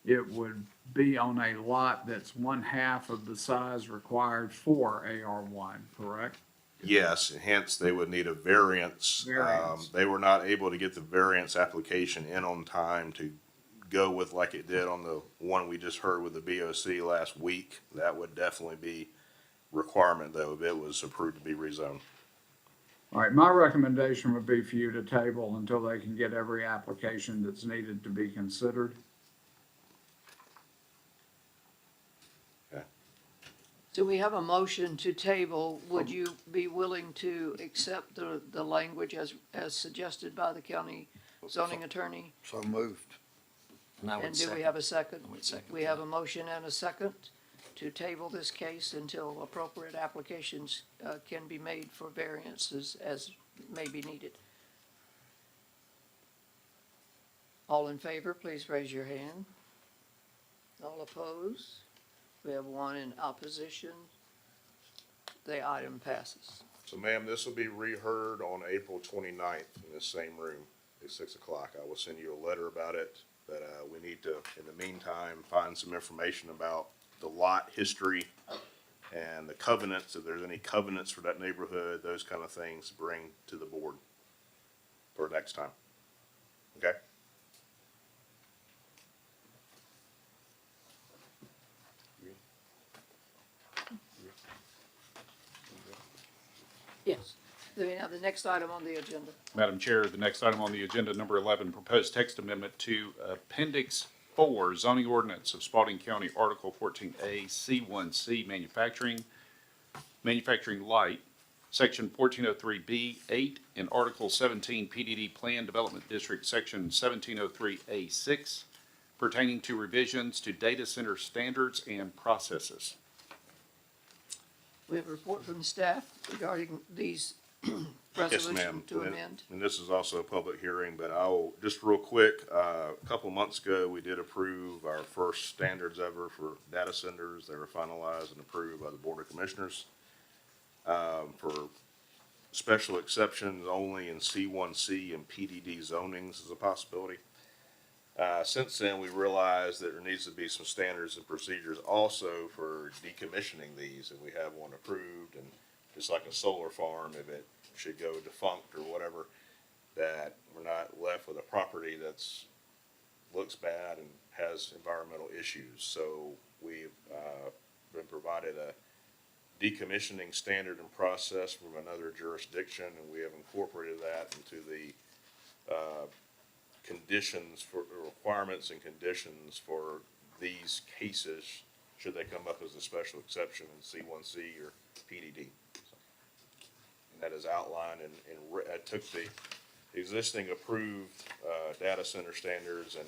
Speaker 12: it would be on a lot that's 1/2 of the size required for AR1, correct?
Speaker 8: Yes, hence they would need a variance.
Speaker 12: Variance.
Speaker 8: They were not able to get the variance application in on time to go with like it did on the one we just heard with the BOC last week. That would definitely be requirement though, if it was approved to be rezoned.
Speaker 12: All right, my recommendation would be for you to table until they can get every application that's needed to be considered.
Speaker 2: So we have a motion to table. Would you be willing to accept the language as suggested by the county zoning attorney?
Speaker 9: So moved.
Speaker 7: And I would
Speaker 2: And do we
Speaker 7: second.
Speaker 2: have a second?
Speaker 7: I would second
Speaker 2: We have
Speaker 7: that.
Speaker 2: a motion and a second to table this case until appropriate applications can be made for variances as may be needed. All in favor, please raise your hand. All opposed? We have one in opposition. The item passes.
Speaker 8: So ma'am, this will be reheard on April 29th in this same room at 6 o'clock. I will send you a letter about it, but we need to, in the meantime, find some information about the lot history and the covenants, if there's any covenants for that neighborhood, those kind of things, to bring to the board for next time. Okay?
Speaker 2: Yes. Then we have the next item on the agenda.
Speaker 1: Madam Chair, the next item on the agenda, number 11, proposed text amendment to Appendix 4 zoning ordinance of Spalding County, Article 14A, C1C, manufacturing light, Section 1403B8, and Article 17 PDD Plan Development District, Section 1703A6, pertaining to revisions to data center standards and processes.
Speaker 2: We have a report from the staff regarding these
Speaker 8: Yes,
Speaker 2: resolution
Speaker 8: ma'am.
Speaker 2: to amend.
Speaker 8: And this is also a public hearing, but I'll, just real quick, a couple months ago, we did approve our first standards ever for data centers. They were finalized and approved by the Board of Commissioners. For special exceptions only in C1C and PDD zonings is a possibility. Since then, we realized that there needs to be some standards and procedures also for decommissioning these, and we have one approved, and just like a solar farm, if it should go defunct or whatever, that we're not left with a property that's, looks bad and has environmental issues. So we've, been provided a decommissioning standard and process from another jurisdiction, and we have incorporated that into the, conditions for, requirements and conditions for these cases, should they come up as a special exception in C1C or PDD. And that is outlined and I took the existing approved, data center standards and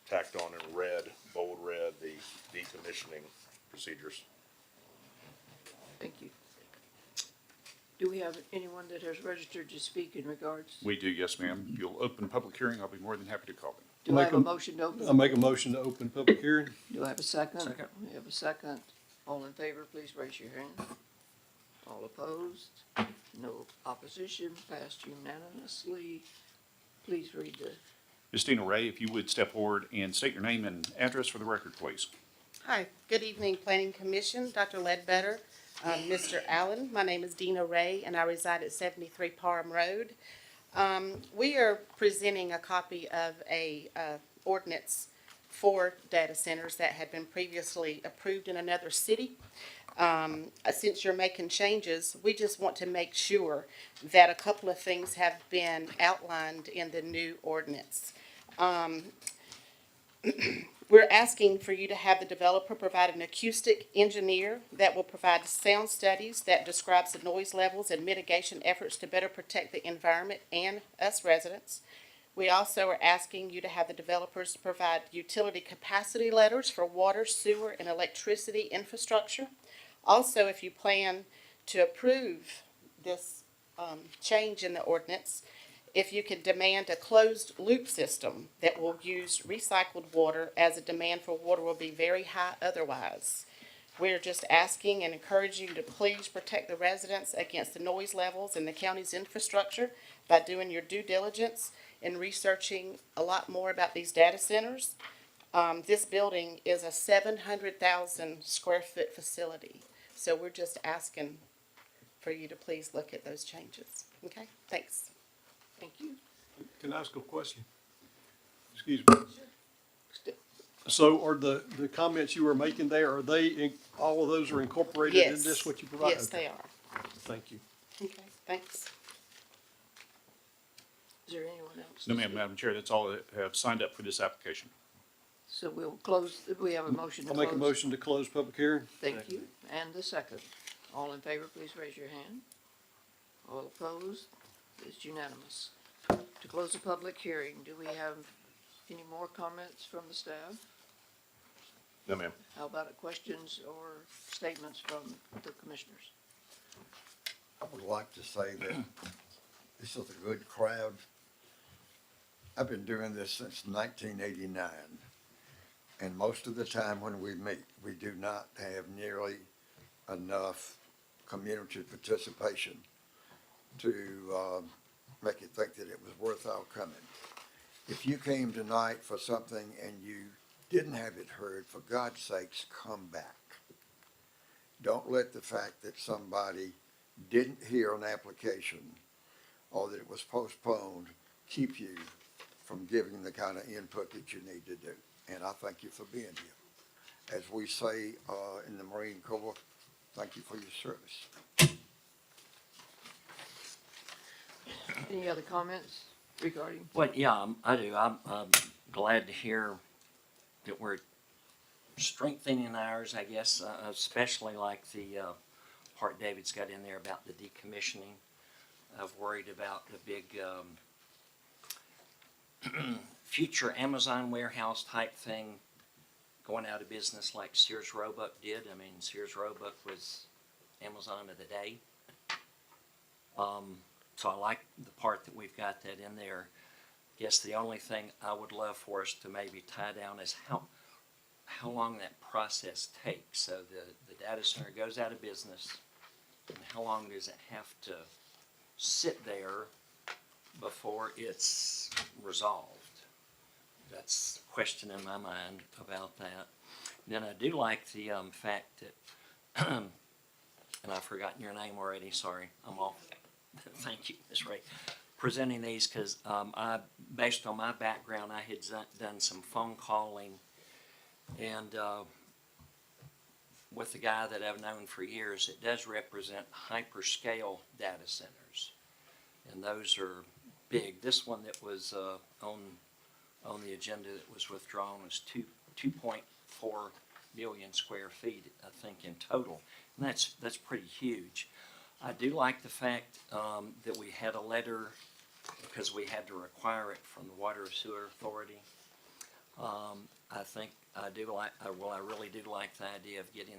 Speaker 8: tacked on in red, bold red, the decommissioning procedures.
Speaker 2: Thank you. Do we have anyone that has registered to speak in regards?
Speaker 1: We do, yes, ma'am. If you'll open public hearing, I'll be more than happy to call them.
Speaker 2: Do I have a motion to open?
Speaker 10: I make a motion to open public hearing.
Speaker 2: Do I have a second?
Speaker 7: Second.
Speaker 2: We have a second. All in favor, please raise your hand. All opposed? No opposition, passed unanimously. Please read the,
Speaker 1: Ms. Dina Ray, if you would step forward and state your name and address for the record, please.
Speaker 14: Hi, good evening, Planning Commission, Dr. Ledbetter, Mr. Allen. My name is Dina Ray, and I reside at 73 Parham Road. We are presenting a copy of a ordinance for data centers that had been previously approved in another city. Since you're making changes, we just want to make sure that a couple of things have been outlined in the new ordinance. We're asking for you to have the developer provide an acoustic engineer that will provide sound studies that describes the noise levels and mitigation efforts to better protect the environment and us residents. We also are asking you to have the developers provide utility capacity letters for water, sewer, and electricity infrastructure. Also, if you plan to approve this change in the ordinance, if you could demand a closed loop system that will use recycled water, as the demand for water will be very high otherwise. We're just asking and encouraging you to please protect the residents against the noise levels in the county's infrastructure by doing your due diligence and researching a lot more about these data centers. This building is a 700,000 square foot facility, so we're just asking for you to please look at those changes. Okay, thanks.
Speaker 2: thank you.
Speaker 10: Can I ask a question? Excuse me.
Speaker 2: St-
Speaker 10: So are the comments you were making there, are they, all of those are incorporated in
Speaker 14: Yes.
Speaker 10: this, what you provided?
Speaker 14: Yes, they are.
Speaker 10: Thank you.
Speaker 14: Okay, thanks.
Speaker 2: Is there anyone else?
Speaker 1: No, ma'am, Madam Chair, that's all that have signed up for this application.
Speaker 2: So we'll close, we have a motion to
Speaker 10: I'll
Speaker 2: close.
Speaker 10: make a motion to close public hearing.
Speaker 2: Thank you. And the second. All in favor, please raise your hand. All opposed? It's unanimous. To close the public hearing, do we have any more comments from the staff?
Speaker 8: No, ma'am.
Speaker 2: How about questions or statements from the commissioners?
Speaker 9: I would like to say that this is a good crowd. I've been doing this since 1989, and most of the time when we meet, we do not have nearly enough community participation to make you think that it was worth our coming. If you came tonight for something and you didn't have it heard, for God's sakes, come back. Don't let the fact that somebody didn't hear an application or that it was postponed keep you from giving the kind of input that you need to do. And I thank you for being here. As we say in the Marine Corps, thank you for your service.
Speaker 2: Any other comments regarding?
Speaker 7: Well, yeah, I do. I'm glad to hear that we're strengthening ours, I guess, especially like the part David's got in there about the decommissioning. I've worried about the big future Amazon warehouse type thing going out of business like Sears Roebuck did. I mean, Sears Roebuck was Amazon of the day. So I like the part that we've got that in there. Guess the only thing I would love for us to maybe tie down is how long that process takes. So the data center goes out of business, and how long does it have to sit there before it's resolved? That's a question in my mind about that. Then I do like the fact that, and I've forgotten your name already, sorry, I'm off. Thank you, Ms. Ray. Presenting these because based on my background, I had done some phone calling, and with the guy that I've known for years, it does represent hyperscale data centers, and those are big. This one that was on the agenda that was withdrawn was 2.4 million square feet, I think, in total, and that's pretty huge. I do like the fact that we had a letter because we had to require it from the Water and Sewer Authority. I think I do like, well, I really do like the idea of getting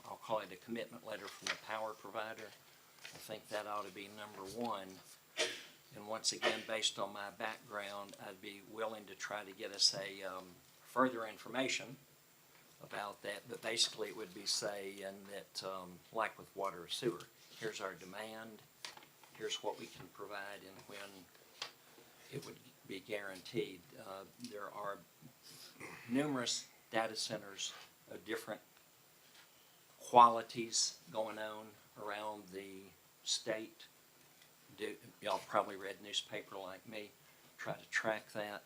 Speaker 7: I'll call it a commitment letter from the power provider. I think that ought to be number one. And once again, based on my background, I'd be willing to try to get us a further information about that. But basically, it would be saying that, like with water or sewer, here's our demand, here's what we can provide, and when it would be guaranteed. There are numerous data centers of different qualities going on around the state. Y'all probably read newspaper like me, try to track that.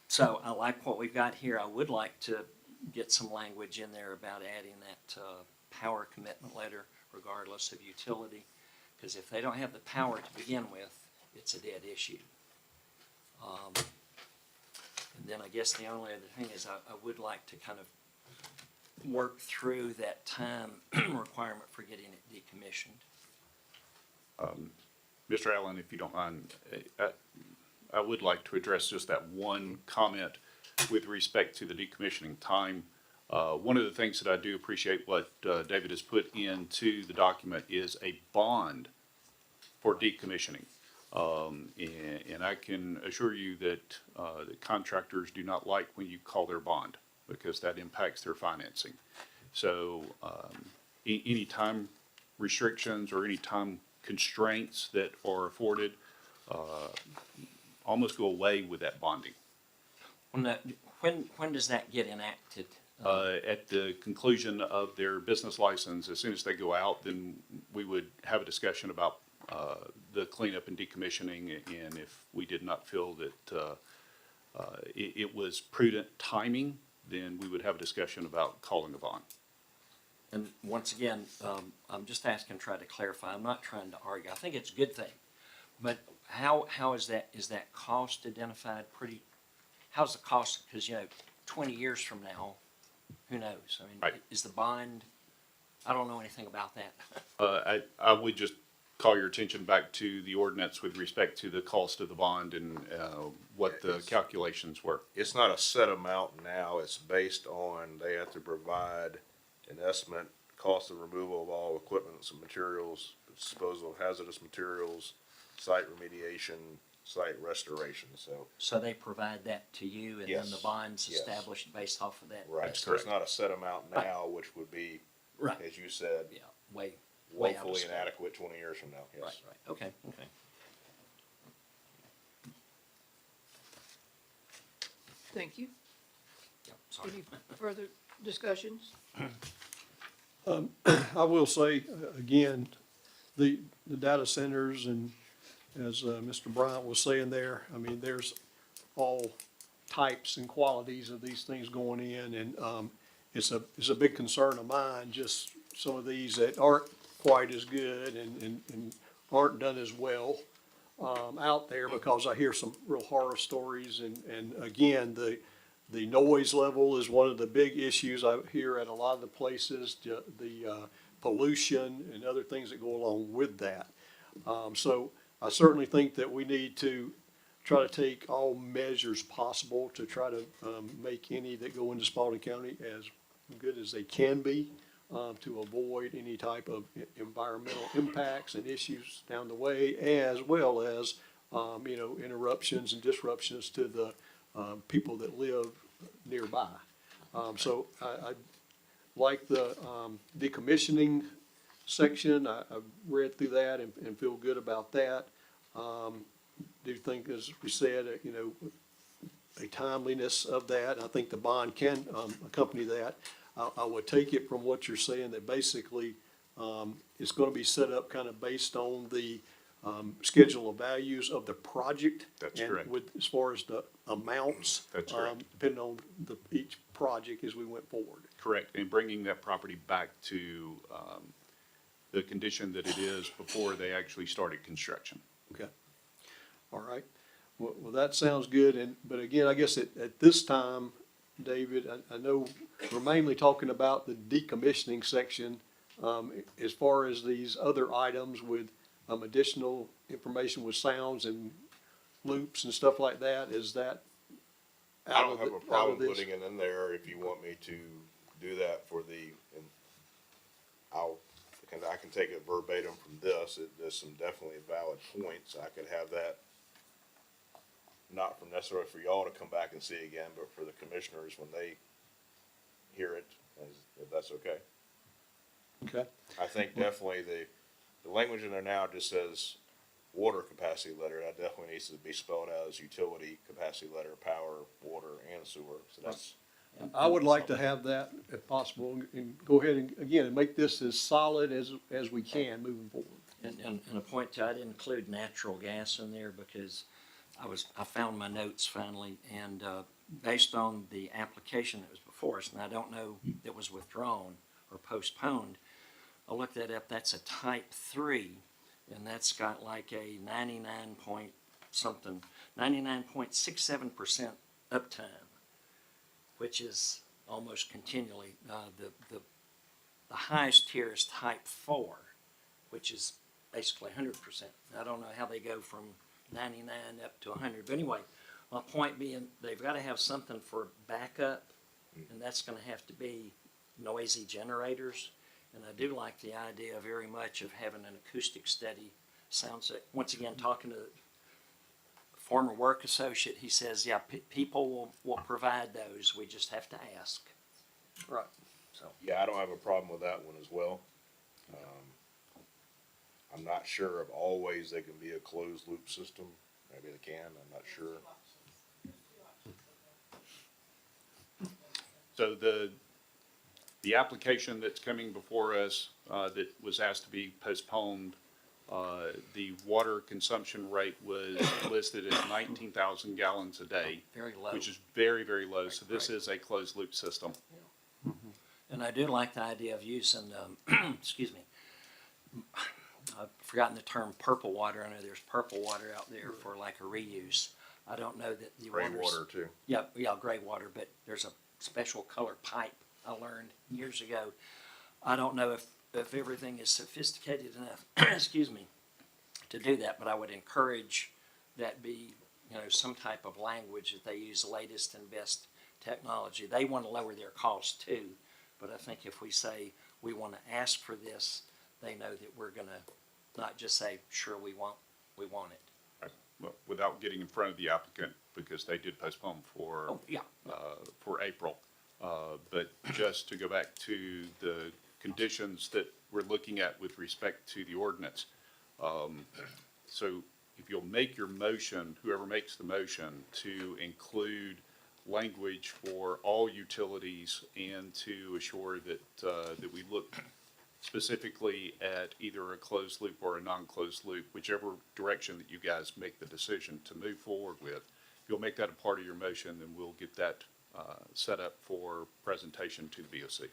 Speaker 7: So I like what we've got here. I would like to get some language in there about adding that power commitment letter regardless of utility, because if they don't have the power to begin with, it's a dead issue. And then I guess the only other thing is I would like to kind of work through that time requirement for getting it decommissioned.
Speaker 1: Mr. Allen, if you don't mind, I would like to address just that one comment with respect to the decommissioning time. One of the things that I do appreciate what David has put into the document is a bond for decommissioning. And I can assure you that the contractors do not like when you call their bond, because that impacts their financing. So any time restrictions or any time constraints that are afforded almost go away with that bonding.
Speaker 7: When does that get enacted?
Speaker 1: At the conclusion of their business license, as soon as they go out, then we would have a discussion about the cleanup and decommissioning, and if we did not feel that it was prudent timing, then we would have a discussion about calling a bond.
Speaker 7: And once again, I'm just asking, try to clarify. I'm not trying to argue. I think it's a good thing. But how is that cost identified pretty, how's the cost? Because, 20 years from now, who knows? I mean,
Speaker 1: Right.
Speaker 7: Is the bond, I don't know anything about that.
Speaker 1: I would just call your attention back to the ordinance with respect to the cost of the bond and what the calculations were.
Speaker 8: It's not a set amount now, it's based on, they have to provide an estimate, cost of removal of all equipment and materials, disposal of hazardous materials, site remediation, site restoration, so.
Speaker 7: So they provide that to you, and then
Speaker 8: Yes.
Speaker 7: the bond's
Speaker 8: Yes.
Speaker 7: established based off of that?
Speaker 8: Right,
Speaker 1: That's
Speaker 8: so it's
Speaker 1: correct.
Speaker 8: not a set amount now, which would be,
Speaker 7: Right.
Speaker 8: as you said,
Speaker 7: Yeah, way out of
Speaker 8: woefully
Speaker 7: scope.
Speaker 8: inadequate 20 years from now, yes.
Speaker 7: Right. Okay.
Speaker 2: Thank you.
Speaker 7: Yeah, sorry.
Speaker 2: Any further discussions?
Speaker 10: I will say, again, the data centers, and as Mr. Bryant was saying there, I mean, there's all types and qualities of these things going in, and it's a big concern of mine, just some of these that aren't quite as good and aren't done as well out there, because I hear some real horror stories, and again, the noise level is one of the big issues I hear at a lot of the places, the pollution and other things that go along with that. So I certainly think that we need to try to take all measures possible to try to make any that go into Spalding County as good as they can be, to avoid any type of environmental impacts and issues down the way, as well as, interruptions and disruptions to the people that live nearby. So I like the decommissioning section. I've read through that and feel good about that. Do think, as we said, a timeliness of that. I think the bond can accompany that. I would take it from what you're saying that basically it's going to be set up kind of based on the schedule of values of the project.
Speaker 1: That's
Speaker 10: and
Speaker 1: correct.
Speaker 10: with, as far as the amounts.
Speaker 1: That's correct.
Speaker 10: Depending on each project as we went forward.
Speaker 1: Correct, and bringing that property back to the condition that it is before they actually started construction.
Speaker 10: Okay. All right. Well, that sounds good. But again, I guess at this time, David, I know we're mainly talking about the decommissioning section. As far as these other items with additional information with sounds and loops and stuff like that, is that
Speaker 8: I
Speaker 10: out
Speaker 8: don't
Speaker 10: of
Speaker 8: have
Speaker 10: the-
Speaker 8: a
Speaker 10: out of
Speaker 8: problem
Speaker 10: this?
Speaker 8: putting it in there if you want me to do that for the, and I can take it verbatim from this. There's some definitely valid points. I could have that, not from necessarily for y'all to come back and see again, but for the commissioners when they hear it, if that's okay.
Speaker 10: Okay,
Speaker 8: I think definitely the language in there now just says water capacity letter. That definitely needs to be spelled out as utility capacity letter, power, water, and sewer. So that's,
Speaker 10: I would like to have that if possible, and go ahead and, again, and make this as solid as we can moving forward.
Speaker 7: And a point too, I didn't include natural gas in there because I found my notes finally, and, based on the application that was before us, and I don't know that was withdrawn or postponed, I looked that up, that's a type 3, and that's got like a 99.67% uptime, which is almost continually. The highest tier is type 4, which is basically 100%. I don't know how they go from 99 up to 100, but anyway, my point being, they've got to have something for backup, and that's going to have to be noisy generators. And I do like the idea very much of having an acoustic study. Sounds like, once again, talking to a former work associate, he says, yeah, people will provide those. We just have to ask.
Speaker 10: Right.
Speaker 7: So,
Speaker 8: yeah, I don't have a problem with that one as well. I'm not sure of always they can be a closed loop system. Maybe they can, I'm not sure.
Speaker 1: So the application that's coming before us, that was asked to be postponed, the water consumption rate was listed as 19,000 gallons a day,
Speaker 7: very low.
Speaker 1: which is very, very low. So this is a closed loop system.
Speaker 7: And I do like the idea of using, excuse me, I've forgotten the term purple water. I know there's purple water out there for like a reuse. I don't know that the
Speaker 8: Gray
Speaker 7: water's-
Speaker 8: water too.
Speaker 7: Yeah, gray water, but there's a special color pipe I learned years ago. I don't know if everything is sophisticated enough, excuse me, to do that, but I would encourage that be, some type of language that they use the latest and best technology. They want to lower their costs too, but I think if we say we want to ask for this, they know that we're going to not just say, sure, we want it.
Speaker 1: Well, without getting in front of the applicant, because they did postpone for,
Speaker 7: Oh, yeah.
Speaker 1: for April. But just to go back to the conditions that we're looking at with respect to the ordinance. So if you'll make your motion, whoever makes the motion, to include language for all utilities and to assure that, that we look specifically at either a closed loop or a non-closed loop, whichever direction that you guys make the decision to move forward with. If you'll make that a part of your motion, then we'll get that set up for presentation to the BOC.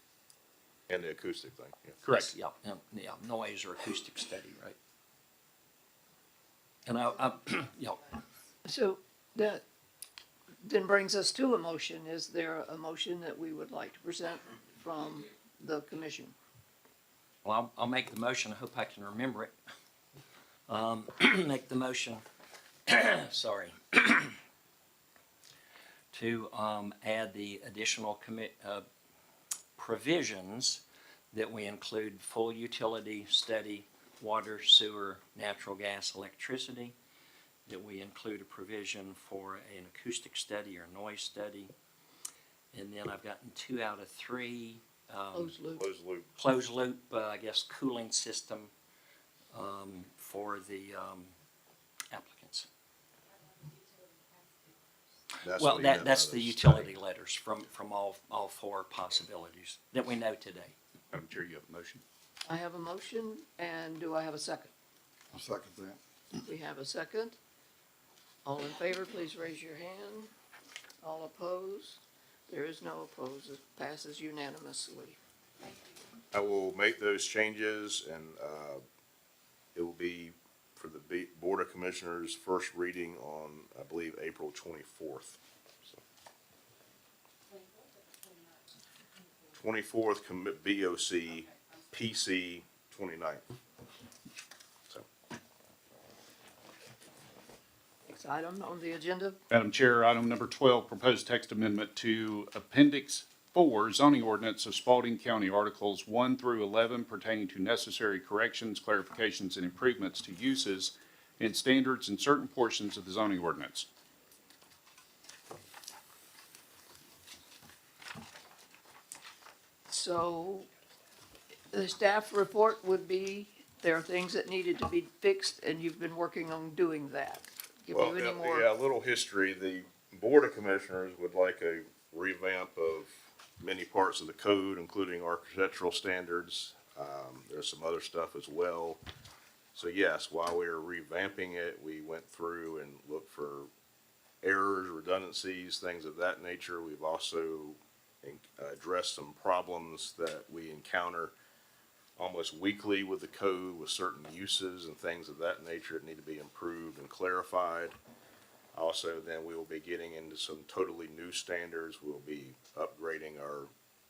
Speaker 8: And the acoustic thing, yeah.
Speaker 1: Correct.
Speaker 7: Yeah, noise or acoustic study, right? And
Speaker 2: So that then brings us to a motion. Is there a motion that we would like to present from the commission?
Speaker 7: well, I'll make the motion. I hope I can remember it. Make the motion, sorry, to add the additional provisions that we include full utility study, water, sewer, natural gas, electricity, that we include a provision for an acoustic study or noise study. And then I've gotten 2 out of 3.
Speaker 2: Closed loop.
Speaker 8: Closed loop.
Speaker 7: Closed loop, I guess, cooling system for the applicants.
Speaker 8: That's
Speaker 7: Well,
Speaker 8: what he meant by
Speaker 7: that's the
Speaker 8: study.
Speaker 7: utility letters from all 4 possibilities that we know today.
Speaker 1: Madam Chair, you have a motion?
Speaker 2: I have a motion, and do I have a second?
Speaker 9: I'll second that.
Speaker 2: We have a second. All in favor, please raise your hand. All opposed? There is no opposed. It passes unanimously.
Speaker 8: I will make those changes and, it will be for the Board of Commissioners' first reading on, I believe, April 24th. 24th, BOC, PC 29th. So,
Speaker 2: item on the agenda.
Speaker 1: Madam Chair, item number 12, proposed text amendment to Appendix 4 zoning ordinance of Spalding County, Articles 1 through 11 pertaining to necessary corrections, clarifications, and improvements to uses and standards in certain portions of the zoning ordinance.
Speaker 2: So the staff report would be, there are things that needed to be fixed, and you've been working on doing that. Give
Speaker 8: Well,
Speaker 2: you any
Speaker 8: yeah,
Speaker 2: more?
Speaker 8: yeah, a little history. The Board of Commissioners would like a revamp of many parts of the code, including architectural standards. There's some other stuff as well. So yes, while we were revamping it, we went through and looked for errors, redundancies, things of that nature. We've also addressed some problems that we encounter almost weekly with the code, with certain uses and things of that nature that need to be improved and clarified. Also, then we will be getting into some totally new standards. We'll be upgrading our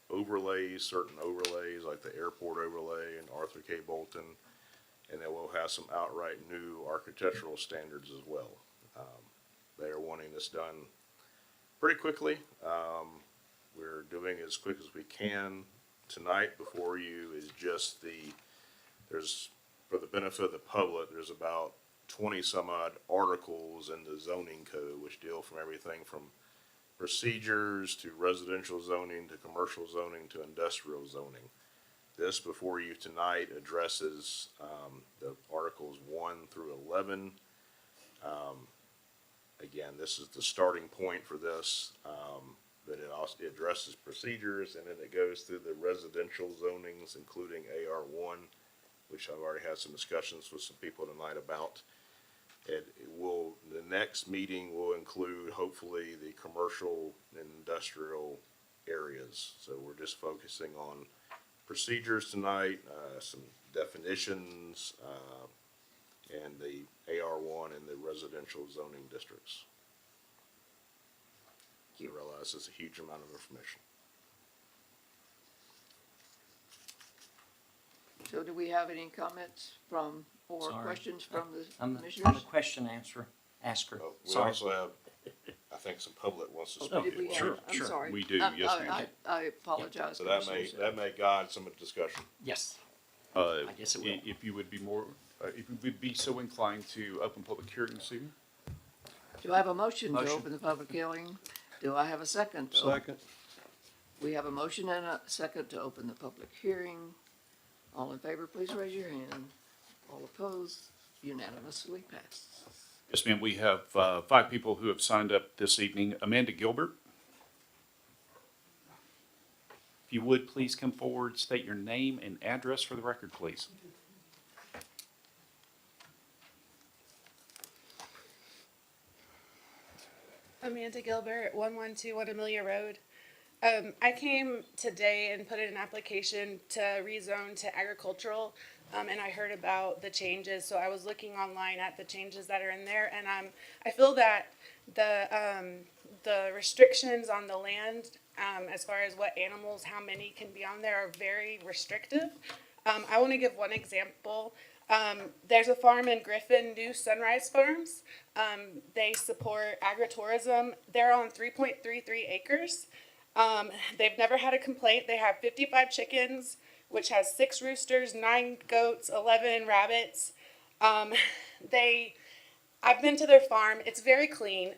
Speaker 8: overlays, certain overlays like the airport overlay and Arthur K. Bolton. And then we'll have some outright new architectural standards as well. They are wanting this done pretty quickly. We're doing it as quick as we can. Tonight before you is just there's, for the benefit of the public, there's about 20 some odd articles in the zoning code which deal from everything from procedures to residential zoning to commercial zoning to industrial zoning. This before you tonight addresses the Articles 1 through 11. Again, this is the starting point for this, but it also addresses procedures, and then it goes through the residential zonings, including AR1, which I've already had some discussions with some people tonight about. The next meeting will include hopefully the commercial and industrial areas. So we're just focusing on procedures tonight, some definitions, and the AR1 and the residential zoning districts. You realize it's a huge amount of information.
Speaker 2: So do we have any comments from, or
Speaker 7: Sorry.
Speaker 2: questions from the
Speaker 7: I'm the
Speaker 2: commissioners?
Speaker 7: question asker.
Speaker 8: We
Speaker 7: Sorry.
Speaker 8: also have, I think some public wants to
Speaker 2: Oh,
Speaker 8: speak.
Speaker 2: did we
Speaker 8: as well.
Speaker 2: have- I'm
Speaker 7: sure.
Speaker 2: sorry.
Speaker 1: We do, yes, we do.
Speaker 2: I apologize.
Speaker 8: So that may,
Speaker 2: Commissioners.
Speaker 8: that may guide some of the discussion.
Speaker 7: Yes,
Speaker 1: I
Speaker 7: guess it will.
Speaker 1: If you would be more, if you would be so inclined to open public hearing this evening.
Speaker 2: Do I have a motion to
Speaker 7: Motion.
Speaker 2: open the public hearing? Do I have a second?
Speaker 10: Second.
Speaker 2: We have a motion and a second to open the public hearing. All in favor, please raise your hand. All opposed, unanimously passed.
Speaker 1: Yes, ma'am, we have 5 people who have signed up this evening. Amanda Gilbert. If you would, please come forward, state your name and address for the record, please.
Speaker 15: Amanda Gilbert, 1121 Amelia Road. I came today and put in an application to rezone to agricultural, and I heard about the changes, so I was looking online at the changes that are in there, and I feel that the restrictions on the land, as far as what animals, how many can be on there, are very restrictive. I want to give one example. There's a farm in Griffin, New Sunrise Farms. They support agritourism. They're on 3.33 acres. They've never had a complaint. They have 55 chickens, which has 6 roosters, 9 goats, 11 rabbits. I've been to their farm. It's very clean.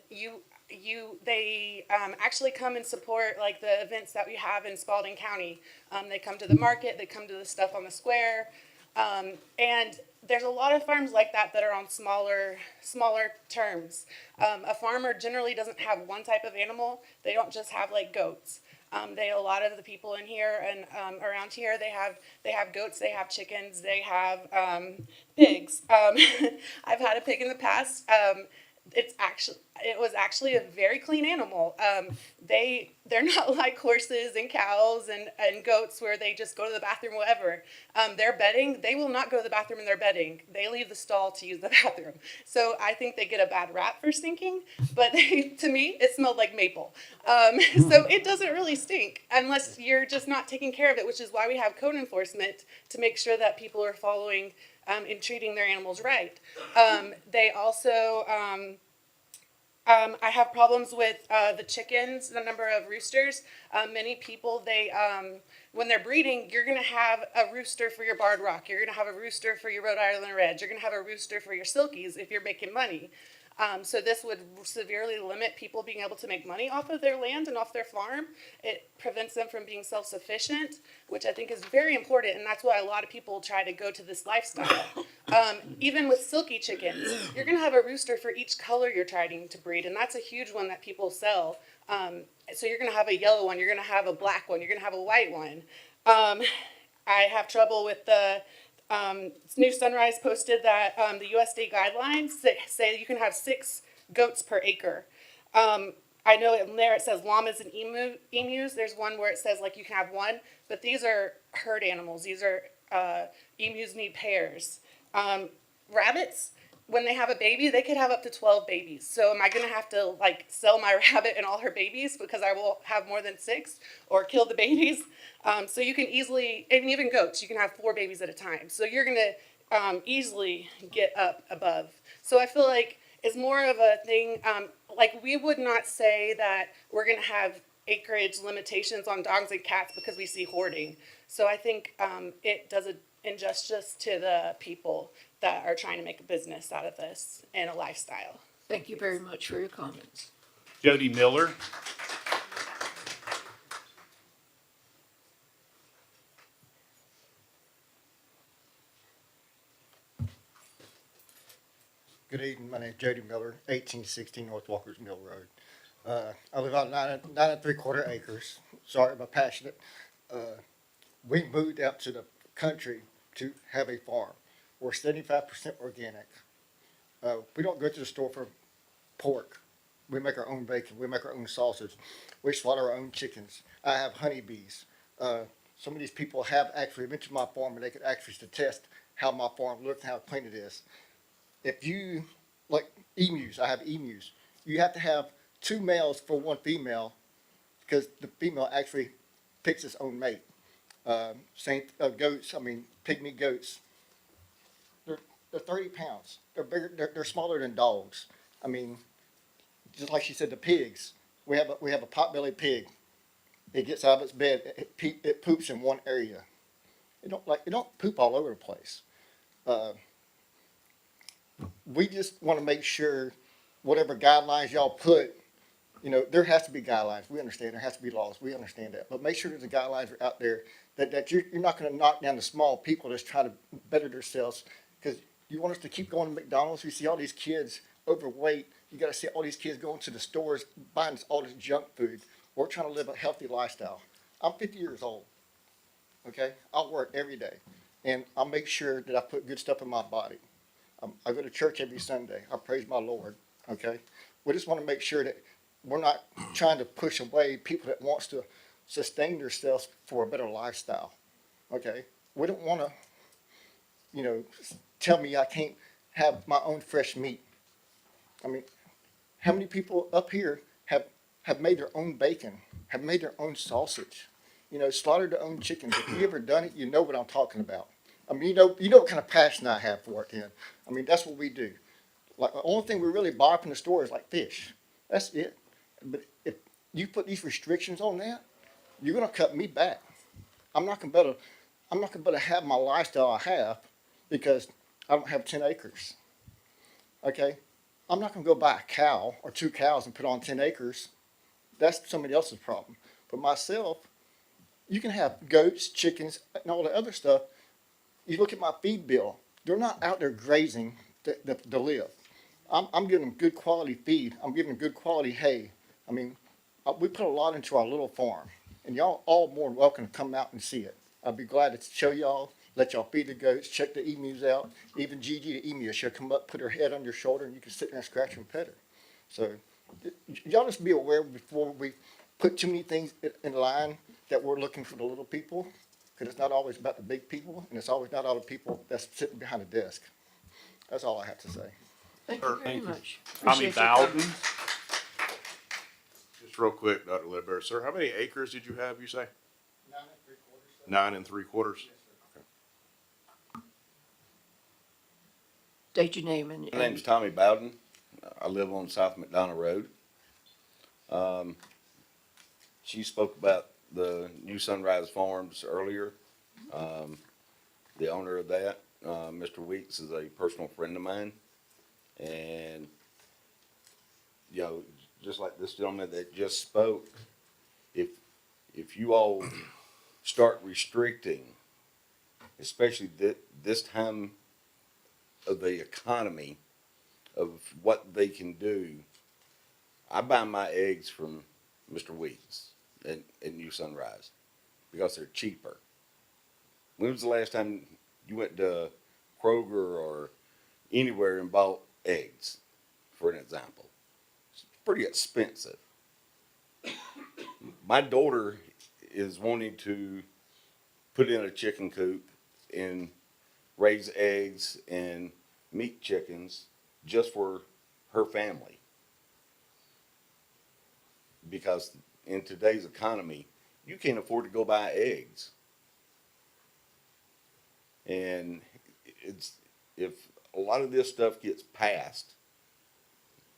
Speaker 15: They actually come and support like the events that we have in Spalding County. They come to the market. They come to the stuff on the square. And there's a lot of farms like that that are on smaller terms. A farmer generally doesn't have one type of animal. They don't just have like goats. A lot of the people in here and around here, they have goats, they have chickens, they have pigs. I've had a pig in the past. It was actually a very clean animal. They're not like horses and cows and goats where they just go to the bathroom, whatever. They're bedding. They will not go to the bathroom in their bedding. They leave the stall to use the bathroom. So I think they get a bad rap for stinking, but to me, it smelled like maple. So it doesn't really stink unless you're just not taking care of it, which is why we have code enforcement to make sure that people are following and treating their animals right. They also I have problems with the chickens, the number of roosters. Many people, when they're breeding, you're going to have a rooster for your barred rock. You're going to have a rooster for your Rhode Island Reds. You're going to have a rooster for your silkies if you're making money. So this would severely limit people being able to make money off of their land and off their farm. It prevents them from being self-sufficient, which I think is very important, and that's why a lot of people try to go to this lifestyle. Even with silky chickens, you're going to have a rooster for each color you're trying to breed, and that's a huge one that people sell. So you're going to have a yellow one, you're going to have a black one, you're going to have a white one. I have trouble with the New Sunrise posted that the USDA guidelines say you can have 6 goats per acre. I know in there it says llamas and emus. There's one where it says like you can have 1, but these are herd animals. These are emus need pairs. Rabbits, when they have a baby, they could have up to 12 babies. So am I going to have to like sell my rabbit and all her babies because I will have more than 6 or kill the babies? So you can easily, and even goats, you can have 4 babies at a time. So you're going to easily get up above. So I feel like it's more of a thing, like we would not say that we're going to have acreage limitations on dogs and cats because we see hoarding. So I think it does an injustice to the people that are trying to make a business out of this and a lifestyle.
Speaker 2: Thank you very much for your comments.
Speaker 1: Jody Miller.
Speaker 16: Good evening. My name is Jody Miller, 1816 North Walker's Mill Road. I live on 9 3/4 acres. Sorry, I'm passionate. We moved out to the country to have a farm. We're 75% organic. We don't go to the store for pork. We make our own bacon. We make our own sausage. We slaughter our own chickens. I have honeybees. Some of these people have actually been to my farm and they could actually test how my farm looks and how clean it is. If you, like emus, I have emus, you have to have 2 males for 1 female because the female actually picks its own mate. Same goats, pygmy goats, they're 30 pounds. They're bigger, they're smaller than dogs. I mean, just like she said, the pigs, we have a pot-bellied pig. It gets out of its bed, it poops in one area. It don't poop all over the place. We just want to make sure whatever guidelines y'all put, there has to be guidelines. We understand there has to be laws. We understand that. But make sure that the guidelines are out there that you're not going to knock down the small people that's trying to better themselves. Because you want us to keep going to McDonald's. We see all these kids overweight. You got to see all these kids going to the stores buying all this junk food. We're trying to live a healthy lifestyle. I'm 50 years old. Okay? I work every day. And I'll make sure that I put good stuff in my body. I go to church every Sunday. I praise my Lord, okay? We just want to make sure that we're not trying to push away people that wants to sustain themselves for a better lifestyle, okay? We don't want to, tell me I can't have my own fresh meat. I mean, how many people up here have made their own bacon, have made their own sausage, slaughtered their own chickens? If you ever done it, you know what I'm talking about. I mean, you know what kind of passion I have for it, then. I mean, that's what we do. Like, the only thing we really buy from the store is like fish. That's it. But if you put these restrictions on that, you're gonna cut me back. I'm not gonna be able to have my lifestyle I have because I don't have 10 acres. Okay? I'm not gonna go buy a cow or 2 cows and put on 10 acres. That's somebody else's problem. But myself, you can have goats, chickens, and all the other stuff. You look at my feed bill, they're not out there grazing to live. I'm giving them good quality feed. I'm giving them good quality hay. I mean, we put a lot into our little farm, and y'all all more than welcome to come out and see it. I'd be glad to show y'all, let y'all feed the goats, check the emus out. Even Gigi the emu, she'll come up, put her head on your shoulder, and you can sit there and scratch her and pet her. So y'all just be aware before we put too many things in line that we're looking for the little people. Because it's not always about the big people, and it's always not all the people that's sitting behind a desk. That's all I have to say.
Speaker 2: Thank you very much.
Speaker 1: Tommy
Speaker 2: Appreciate your
Speaker 1: Bowden.
Speaker 2: comments.
Speaker 8: Just real quick, Dr. Ledbetter, sir, how many acres did you have, you say? 9 3/4.
Speaker 2: State your name and.
Speaker 17: My name's Tommy Bowden. I live on South McDonough Road. She spoke about the New Sunrise Farms earlier. The owner of that, Mr. Weeks, is a personal friend of mine. And, you know, just like this gentleman that just spoke, if you all start restricting, especially this time of the economy, of what they can do, I buy my eggs from Mr. Weeks at New Sunrise because they're cheaper. When was the last time you went to Kroger or anywhere and bought eggs, for an example? It's pretty expensive. My daughter is wanting to put in a chicken coop and raise eggs and meat chickens just for her family. Because in today's economy, you can't afford to go buy eggs. And it's, if a lot of this stuff gets passed,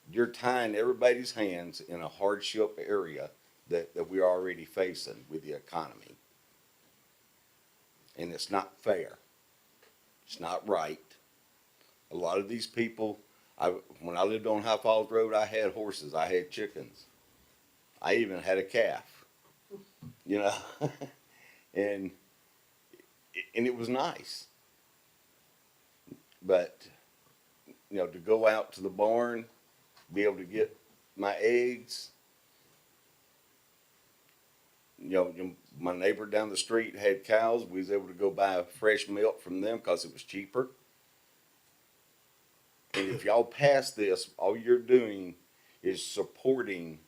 Speaker 17: you're tying everybody's hands in a hardship area that we're already facing with the economy. And it's not fair. It's not right. A lot of these people, when I lived on High Falls Road, I had horses, I had chickens. I even had a calf, you know, and it was nice. But, you know, to go out to the barn, be able to get my eggs, you know, my neighbor down the street had cows. We was able to go buy fresh milk from them because it was cheaper. And if y'all pass this, all you're doing is supporting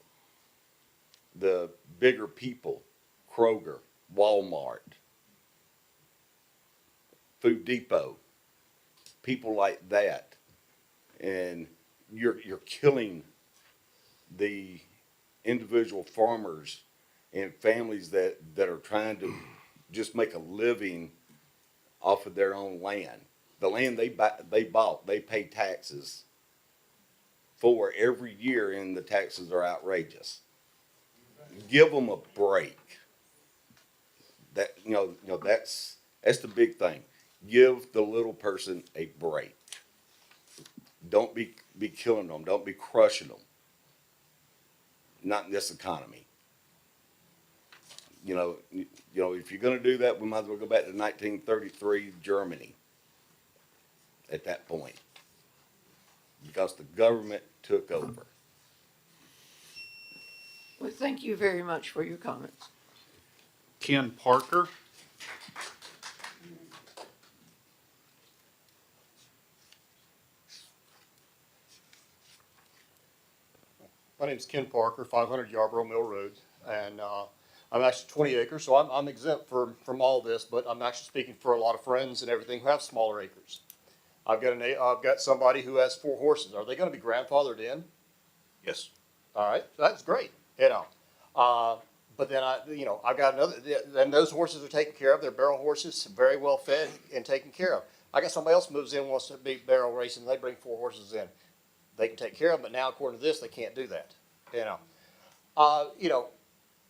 Speaker 17: the bigger people, Kroger, Walmart, Food Depot, people like that. And you're killing the individual farmers and families that are trying to just make a living off of their own land. The land they bought, they pay taxes for every year, and the taxes are outrageous. Give them a break. That that's the big thing. Give the little person a break. Don't be killing them. Don't be crushing them. Not in this economy. You know, if you're going to do that, we might as well go back to 1933 Germany at that point, because the government took over.
Speaker 2: Well, thank you very much for your comments.
Speaker 1: Ken Parker.
Speaker 16: My name's Ken Parker, 500 Yarborough Mill Road, and I'm actually 20 acres, so I'm exempt from all this, but I'm actually speaking for a lot of friends and everything who have smaller acres. I've got somebody who has 4 horses. Are they going to be grandfathered in?
Speaker 8: Yes.
Speaker 16: All right, that's great, you know. But then I've got another, and those horses are taken care of. They're barrel horses, very well fed and taken care of. I got somebody else moves in, wants to be barrel racing, and they bring 4 horses in. They can take care of them, but now according to this, they can't do that, you know.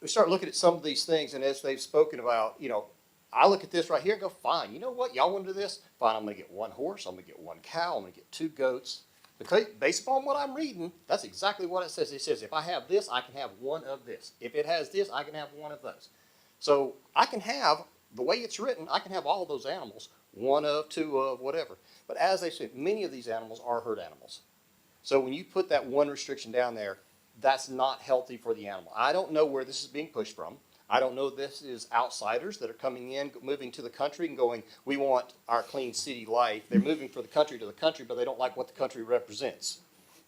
Speaker 16: We start looking at some of these things, and as they've spoken about, I look at this right here and go, fine, you know what, y'all want to do this? Fine, I'm going to get 1 horse, I'm going to get 1 cow, I'm going to get 2 goats. Because based upon what I'm reading, that's exactly what it says. It says, if I have this, I can have 1 of this. If it has this, I can have 1 of those. So I can have, the way it's written, I can have all of those animals, 1 of, 2 of, whatever. But as they said, many of these animals are herd animals. So when you put that 1 restriction down there, that's not healthy for the animal. I don't know where this is being pushed from. I don't know if this is outsiders that are coming in, moving to the country and going, we want our clean city life. They're moving from the country to the country, but they don't like what the country represents.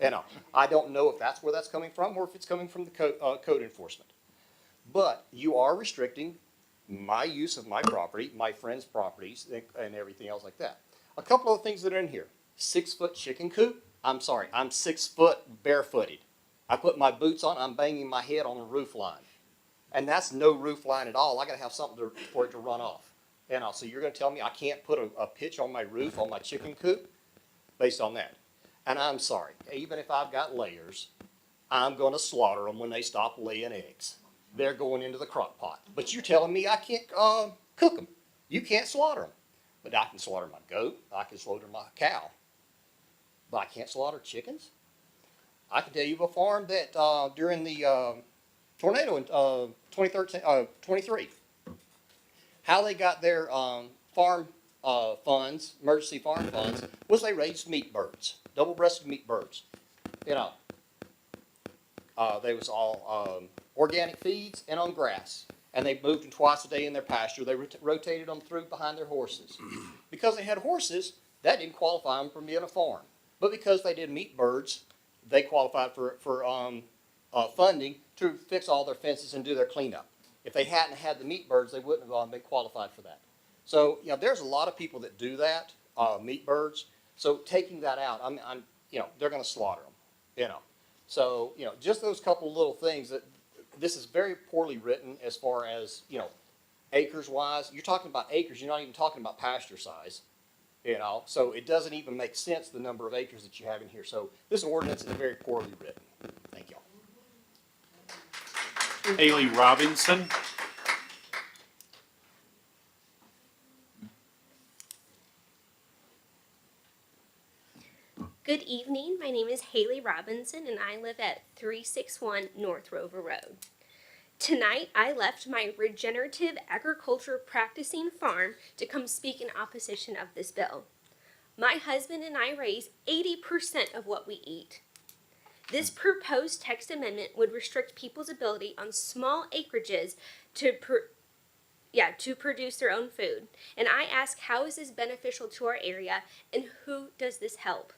Speaker 16: I don't know if that's where that's coming from or if it's coming from the code enforcement. But you are restricting my use of my property, my friends' properties, and everything else like that. A couple of things that are in here. 6-foot chicken coop. I'm sorry, I'm 6 foot barefooted. I put my boots on, I'm banging my head on the roof line. And that's no roof line at all. I gotta have something for it to run off. So you're gonna tell me I can't put a pitch on my roof on my chicken coop based on that.
Speaker 18: And I'm sorry, even if I've got layers, I'm gonna slaughter them when they stop laying eggs. They're going into the crock pot. But you're telling me I can't, cook them. You can't slaughter them. But I can slaughter my goat, I can slaughter my cow. But I can't slaughter chickens? I can tell you of a farm that, during the, tornado in, 2013, 23, how they got their, farm, funds, emergency farm funds, was they raised meat birds, double-breasted meat birds. You know, they was all organic feeds and on grass. And they moved them twice a day in their pasture. They rotated them through behind their horses. Because they had horses, that didn't qualify them for being a farm. But because they did meat birds, they qualified for funding to fix all their fences and do their cleanup. If they hadn't had the meat birds, they wouldn't have been qualified for that. So, you know, there's a lot of people that do that, meat birds. So taking that out, you know, they're going to slaughter them, you know. So, you know, just those couple little things that this is very poorly written as far as, you know, acres wise. You're talking about acres, you're not even talking about pasture size, you know. So it doesn't even make sense the number of acres that you have in here. So this ordinance is very poorly written. Thank y'all.
Speaker 1: Haley Robinson.
Speaker 19: Good evening. My name is Haley Robinson and I live at 361 North Rover Road. Tonight I left my regenerative agriculture practicing farm to come speak in opposition of this bill. My husband and I raise 80% of what we eat. This proposed text amendment would restrict people's ability on small acreages to produce their own food. And I ask, how is this beneficial to our area and who does this help?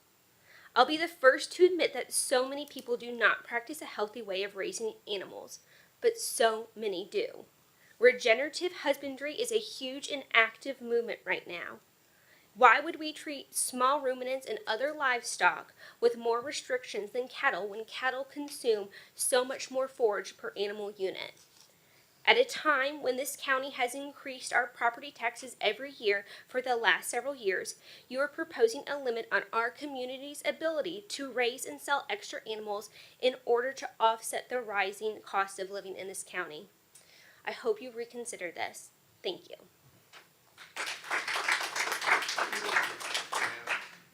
Speaker 19: I'll be the first to admit that so many people do not practice a healthy way of raising animals, but so many do. Regenerative husbandry is a huge and active movement right now. Why would we treat small ruminants and other livestock with more restrictions than cattle when cattle consume so much more forage per animal unit? At a time when this county has increased our property taxes every year for the last several years, you are proposing a limit on our community's ability to raise and sell extra animals in order to offset the rising cost of living in this county. I hope you reconsider this. Thank you.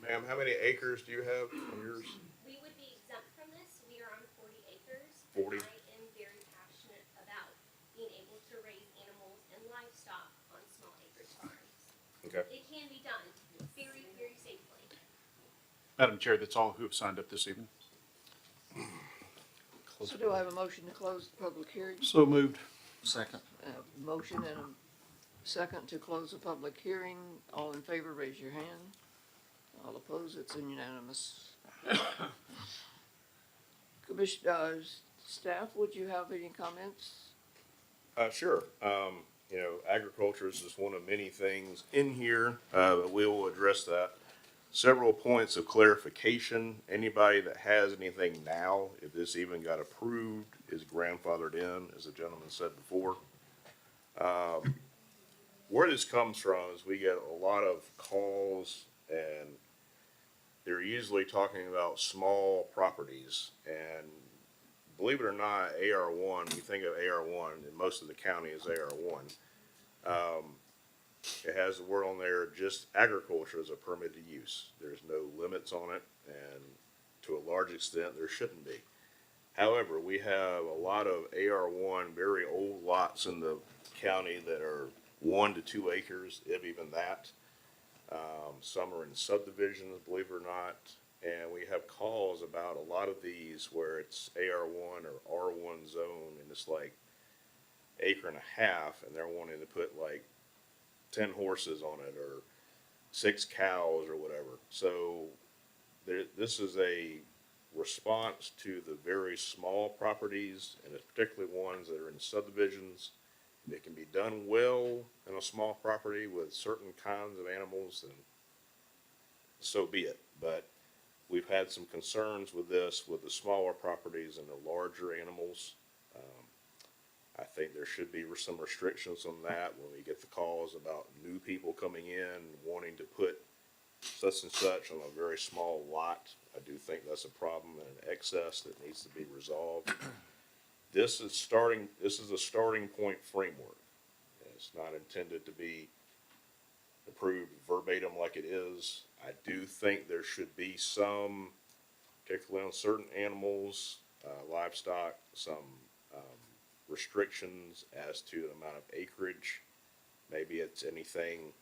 Speaker 8: Ma'am, how many acres do you have on yours?
Speaker 19: We would be exempt from this. We are on 40 acres.
Speaker 8: 40?
Speaker 19: I am very passionate about being able to raise animals and livestock on small acreage farms.
Speaker 8: Okay.
Speaker 19: It can be done very, very safely.
Speaker 1: Madam Chair, that's all who have signed up this evening.
Speaker 2: So do I have a motion to close the public hearing?
Speaker 10: So moved.
Speaker 7: Second.
Speaker 2: Motion and a second to close the public hearing. All in favor, raise your hand. All opposed, it's unanimous. Commissioner, staff, would you have any comments?
Speaker 8: Sure. You know, agriculture is just one of many things in here, but we will address that. Several points of clarification. Anybody that has anything now, if this even got approved, is grandfathered in, as the gentleman said before. Where this comes from is we get a lot of calls, and they're usually talking about small properties. And believe it or not, AR1, we think of AR1, and most of the county is AR1. It has the word on there, just agriculture as a permitted use. There's no limits on it, and to a large extent, there shouldn't be. However, we have a lot of AR1, very old lots in the county that are 1 to 2 acres, if even that. Some are in subdivisions, believe it or not, and we have calls about a lot of these where it's AR1 or R1 zone, and it's like acre and a half, and they're wanting to put like 10 horses on it or 6 cows or whatever. So this is a response to the very small properties, and it's particularly ones that are in subdivisions. It can be done well in a small property with certain kinds of animals, and so be it. But we've had some concerns with this, with the smaller properties and the larger animals. I think there should be some restrictions on that when we get the calls about new people coming in wanting to put such and such on a very small lot. I do think that's a problem and an excess that needs to be resolved. This is a starting point framework. It's not intended to be approved verbatim like it is. I do think there should be some, particularly on certain animals, livestock, some restrictions as to the amount of acreage. Maybe it's anything.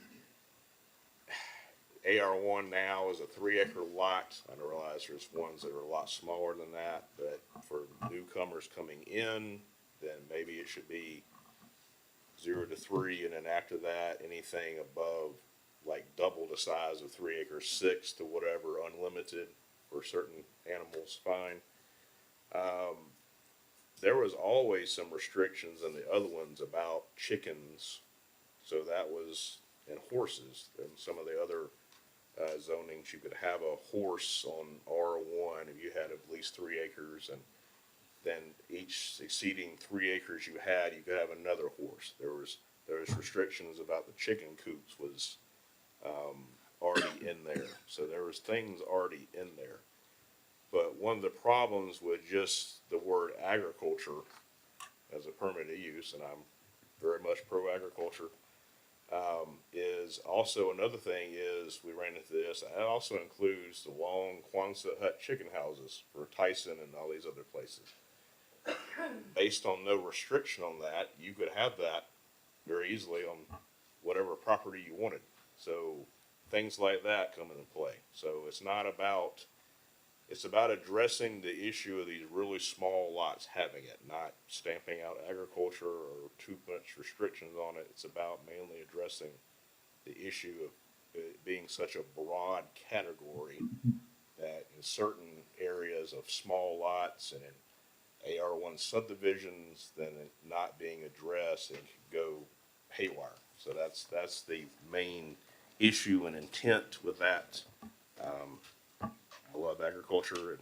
Speaker 8: AR1 now is a 3-acre lot. I realize there's ones that are a lot smaller than that, but for newcomers coming in, then maybe it should be 0 to 3, and then after that, anything above like double the size of 3 acres, 6 to whatever, unlimited for certain animals, fine. There was always some restrictions in the other ones about chickens, so that was, and horses, and some of the other zonings, you could have a horse on R1 if you had at least 3 acres, and then each exceeding 3 acres you could have another horse. There was restrictions about the chicken coops was already in there, so there was things already in there. But one of the problems with just the word agriculture as a permitted use, and I'm very much pro-agriculture, is also another thing is, we ran into this, it also includes the long Quonset hut chicken houses for Tyson and all these other places. Based on no restriction on that, you could have that very easily on whatever property you wanted. So things like that come into play. So it's about addressing the issue of these really small lots having it, not stamping out agriculture or too much restrictions on it. It's about mainly addressing the issue of it being such a broad category that in certain areas of small lots and in AR1 subdivisions, then it not being addressed and could go haywire. So that's the main issue and intent with that. I love agriculture and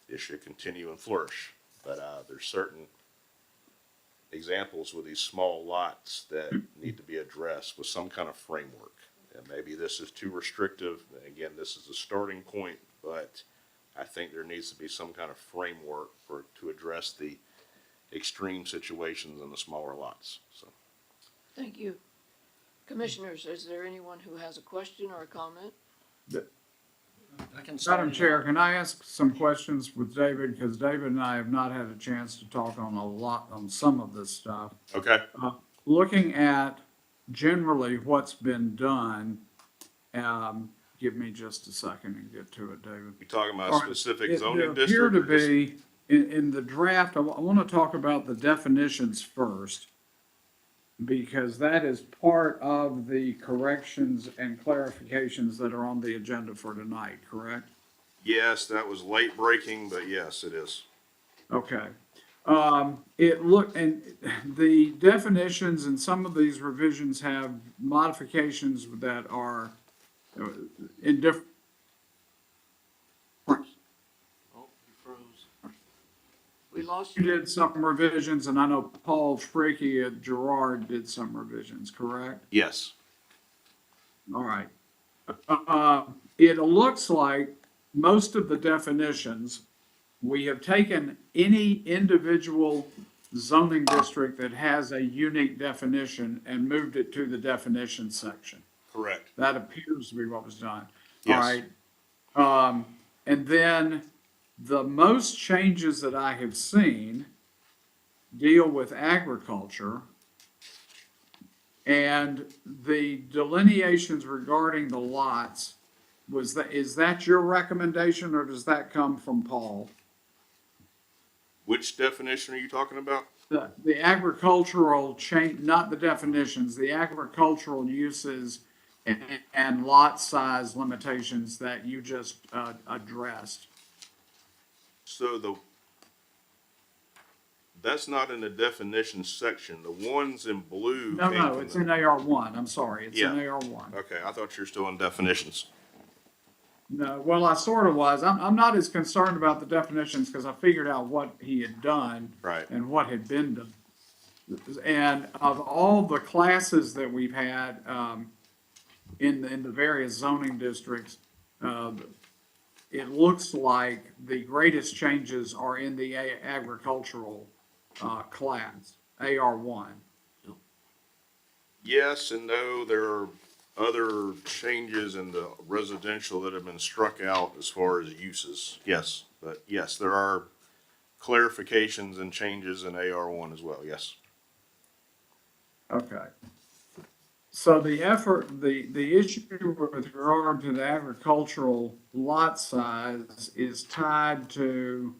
Speaker 8: it should continue and flourish, but there's certain examples with these small lots that need to be addressed with some kind of framework. And maybe this is too restrictive. Again, this is a starting point, but I think there needs to be some kind of framework to address the extreme situations in the smaller lots. So,
Speaker 2: Thank you. Commissioners, is there anyone who has a question or a comment?
Speaker 7: I can start
Speaker 12: Madam
Speaker 7: it
Speaker 12: Chair,
Speaker 7: out.
Speaker 12: can I ask some questions with David? Because David and I have not had a chance to talk on some of this stuff.
Speaker 8: okay.
Speaker 12: Looking at generally what's been done, give me just a second and get to it, David.
Speaker 8: You talking about
Speaker 12: All right.
Speaker 8: specific zoning
Speaker 12: There appear
Speaker 8: district?
Speaker 12: to
Speaker 8: or just-
Speaker 12: be, in the draft, I want to talk about the definitions first, because that is part of the corrections and clarifications that are on the agenda for tonight, correct?
Speaker 8: Yes, that was late breaking, but yes, it is.
Speaker 12: Okay. And the definitions and some of these revisions have modifications that are in different.
Speaker 13: Oh, you froze.
Speaker 2: We lost
Speaker 12: You
Speaker 2: you.
Speaker 12: did some revisions, and I know Paul Tricky at Gerard did some revisions, correct?
Speaker 8: Yes.
Speaker 12: All right. It looks like most of the definitions, we have taken any individual zoning district that has a unique definition and moved it to the definition section.
Speaker 8: Correct.
Speaker 12: That appears to be what was done.
Speaker 8: Yes.
Speaker 12: All right. And then the most changes that I have seen deal with agriculture, and the delineations regarding the lots, is that your recommendation, or does that come from Paul?
Speaker 8: Which definition are you talking about?
Speaker 12: The agricultural change, not the definitions, the agricultural uses and lot size limitations that you just addressed.
Speaker 8: So that's not in the definition section. The ones in blue.
Speaker 12: No, it's in AR1. I'm sorry, it's in
Speaker 8: Yeah.
Speaker 12: AR1.
Speaker 8: Okay, I thought you were still in definitions.
Speaker 12: No, well, I sort of was. I'm not as concerned about the definitions because I figured out what he had done.
Speaker 8: Right.
Speaker 12: And what had been done. And of all the classes that we've had, in the various zoning districts, it looks like the greatest changes are in the agricultural, class, AR1.
Speaker 8: Yes and no, there are other changes in the residential that have been struck out as far as uses. Yes, but yes, there are clarifications and changes in AR1 as well, yes.
Speaker 12: Okay. So the issue with regard to the agricultural lot size is tied to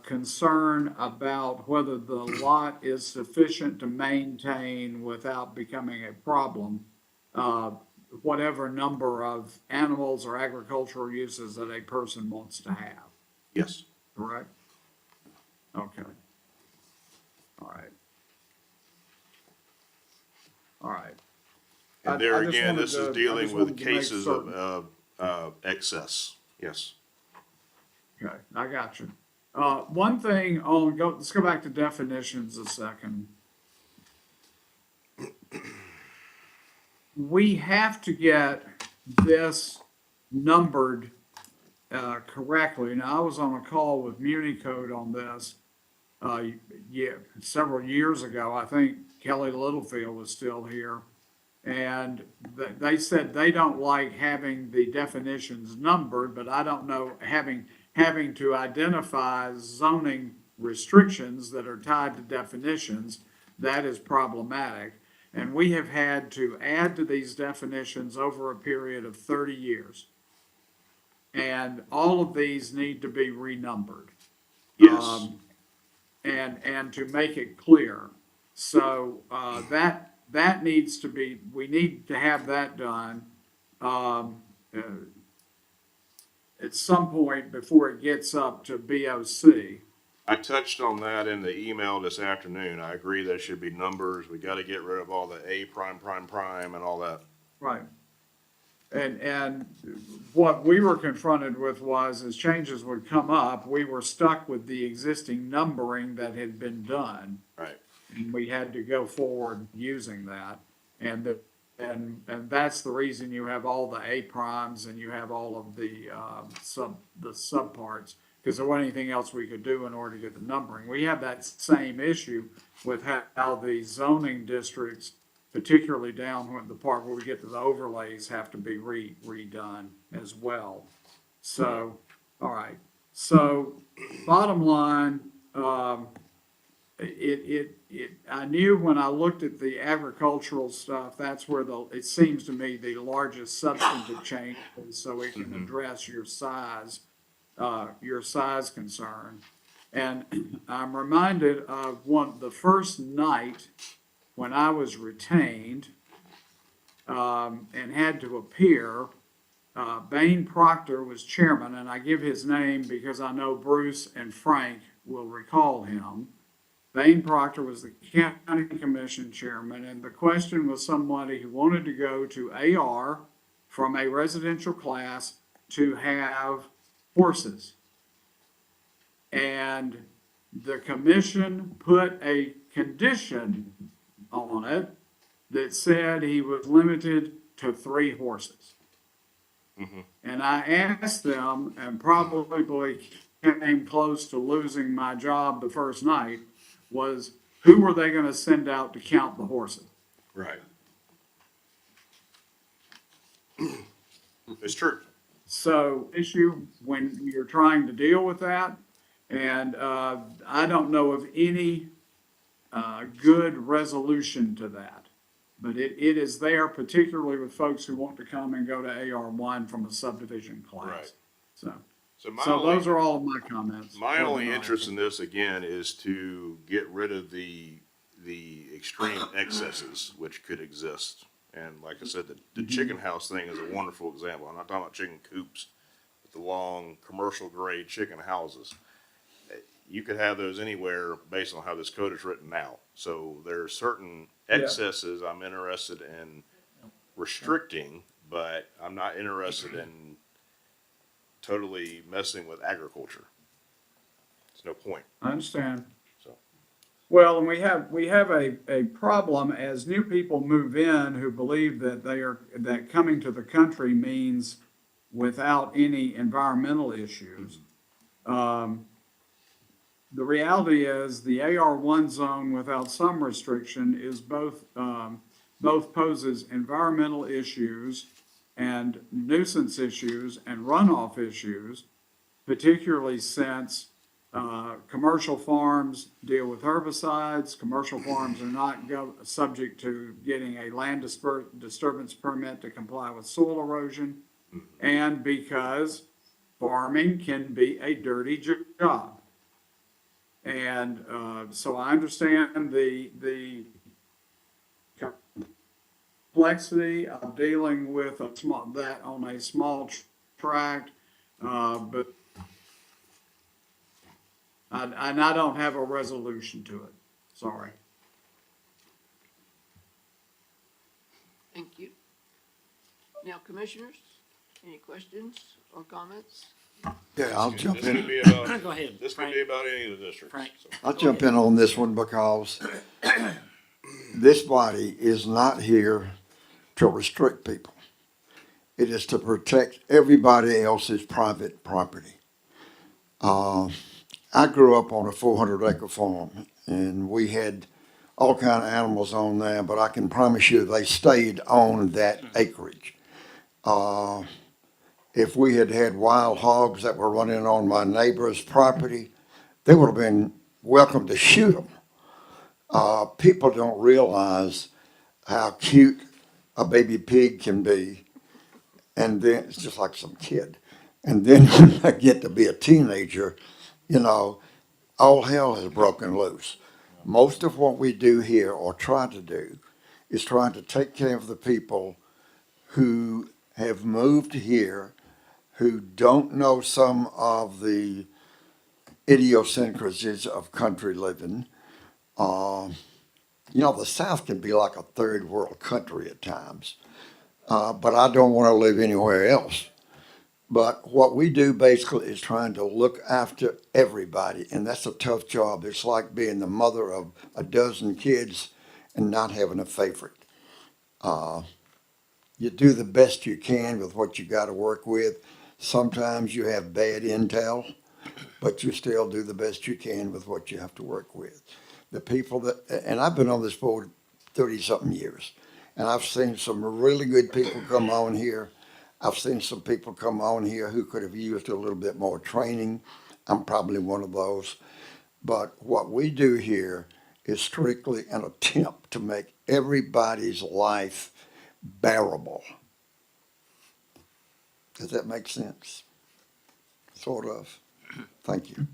Speaker 12: concern about whether the lot is sufficient to maintain without becoming a problem, uh, whatever number of animals or agricultural uses that a person wants to have,
Speaker 8: Yes.
Speaker 12: correct? Okay. All right. All right.
Speaker 8: And there
Speaker 12: I just
Speaker 8: again,
Speaker 12: wanted
Speaker 8: this is
Speaker 12: to- I
Speaker 8: dealing
Speaker 12: just
Speaker 8: with
Speaker 12: wanted to make
Speaker 8: cases
Speaker 12: certain.
Speaker 8: of excess, yes.
Speaker 12: Okay, I got you. One thing let's go back to definitions a second. We have to get this numbered, correctly. Now, I was on a call with MuniCode on this, yeah, several years ago. I think Kelly Littlefield was still here. And they said they don't like having the definitions numbered, but I don't know, having to identify zoning restrictions that are tied to definitions, that is problematic. And we have had to add to these definitions over a period of 30 years. And all of these need to be renumbered.
Speaker 8: Yes.
Speaker 12: And to make it clear. So, that needs to be, we need to have that done, um, uh, at some point before it gets up to BOC.
Speaker 8: I touched on that in the email this afternoon. I agree there should be numbers. We gotta get rid of all the A prime, prime, prime and all that.
Speaker 12: Right. And what we were confronted with was, as changes would come up, we were stuck with the existing numbering that had been done.
Speaker 8: Right.
Speaker 12: And we had to go forward using that. And that's the reason you have all the A primes and you have all of the subparts, because there wasn't anything else we could do in order to get the numbering. We have that same issue with how the zoning districts, particularly down when the part where we get to the overlays, have to be redone as well. So, all right. So, bottom line, I knew when I looked at the agricultural stuff, that's where it seems to me the largest substantive change is, so it can address your size concern. And I'm reminded of the first night when I was retained, and had to appear. Bain Proctor was chairman, and I give his name because I know Bruce and Frank will recall him. Bain Proctor was the county commission chairman, and the question was somebody who wanted to go to AR from a residential class to have horses. And the commission put a condition on it that said he was limited to 3 horses. And I asked them, and probably came close to losing my job the first night, was who were they gonna send out to count the horses?
Speaker 8: Right. It's true.
Speaker 12: So, issue when you're trying to deal with that, and, I don't know of any, good resolution to that. But it is there, particularly with folks who want to come and go to AR1 from a subdivision class.
Speaker 8: Right.
Speaker 12: So
Speaker 8: So
Speaker 12: those are all of my comments.
Speaker 8: My only interest in this, again, is to get rid of the extreme excesses which could exist. And like I said, the chicken house thing is a wonderful example. I'm not talking about chicken coops, but the long commercial grade chicken houses. You could have those anywhere based on how this code is written now. So there are certain excesses I'm interested in restricting, but I'm not interested in totally messing with agriculture. There's no point.
Speaker 12: I understand.
Speaker 8: So.
Speaker 12: Well, and we have a problem as new people move in who believe that that coming to the country means without any environmental issues. The reality is the AR1 zone without some restriction is both poses environmental issues and nuisance issues and runoff issues, particularly since commercial farms deal with herbicides. Commercial farms are not subject to getting a land disturbance permit to comply with soil erosion, and because farming can be a dirty job. And so I understand the complexity of dealing with that on a small tract, but I don't have a resolution to it. Sorry.
Speaker 2: Thank you. Now, commissioners, any questions or comments?
Speaker 9: Yeah, I'll jump
Speaker 8: This could
Speaker 9: in.
Speaker 8: be about,
Speaker 7: Go ahead,
Speaker 8: this could
Speaker 7: Frank.
Speaker 8: be about any of the districts.
Speaker 7: Frank.
Speaker 8: so.
Speaker 9: I'll jump in on this one because this body is not here to restrict people. It is to protect everybody else's private property. I grew up on a 400-acre farm, and we had all kind of animals on there, but I can promise you they stayed on that acreage. If we had had wild hogs that were running on my neighbor's property, they would have been welcome to shoot them. People don't realize how cute a baby pig can be, and then it's just like some kid. And then when they get to be a teenager, you know, all hell has broken loose. Most of what we do here or try to do is trying to take care of the people who have moved here, who don't know some of the idiosyncrasies of country living. You know, the South can be like a third world country at times, but I don't want to live anywhere else. But what we do basically is trying to look after everybody, and that's a tough job. It's like being the mother of a dozen kids and not having a favorite. You do the best you can with what you got to work with. Sometimes you have bad intel, but you still do the best you can with what you have to work with. The people that, and I've been on this board 30-something years, and I've seen some really good people come on here. I've seen some people come on here who could have used a little bit more training. I'm probably one of those. But what we do here is strictly an attempt to make everybody's life bearable. Does that make sense? Sort of. Thank you.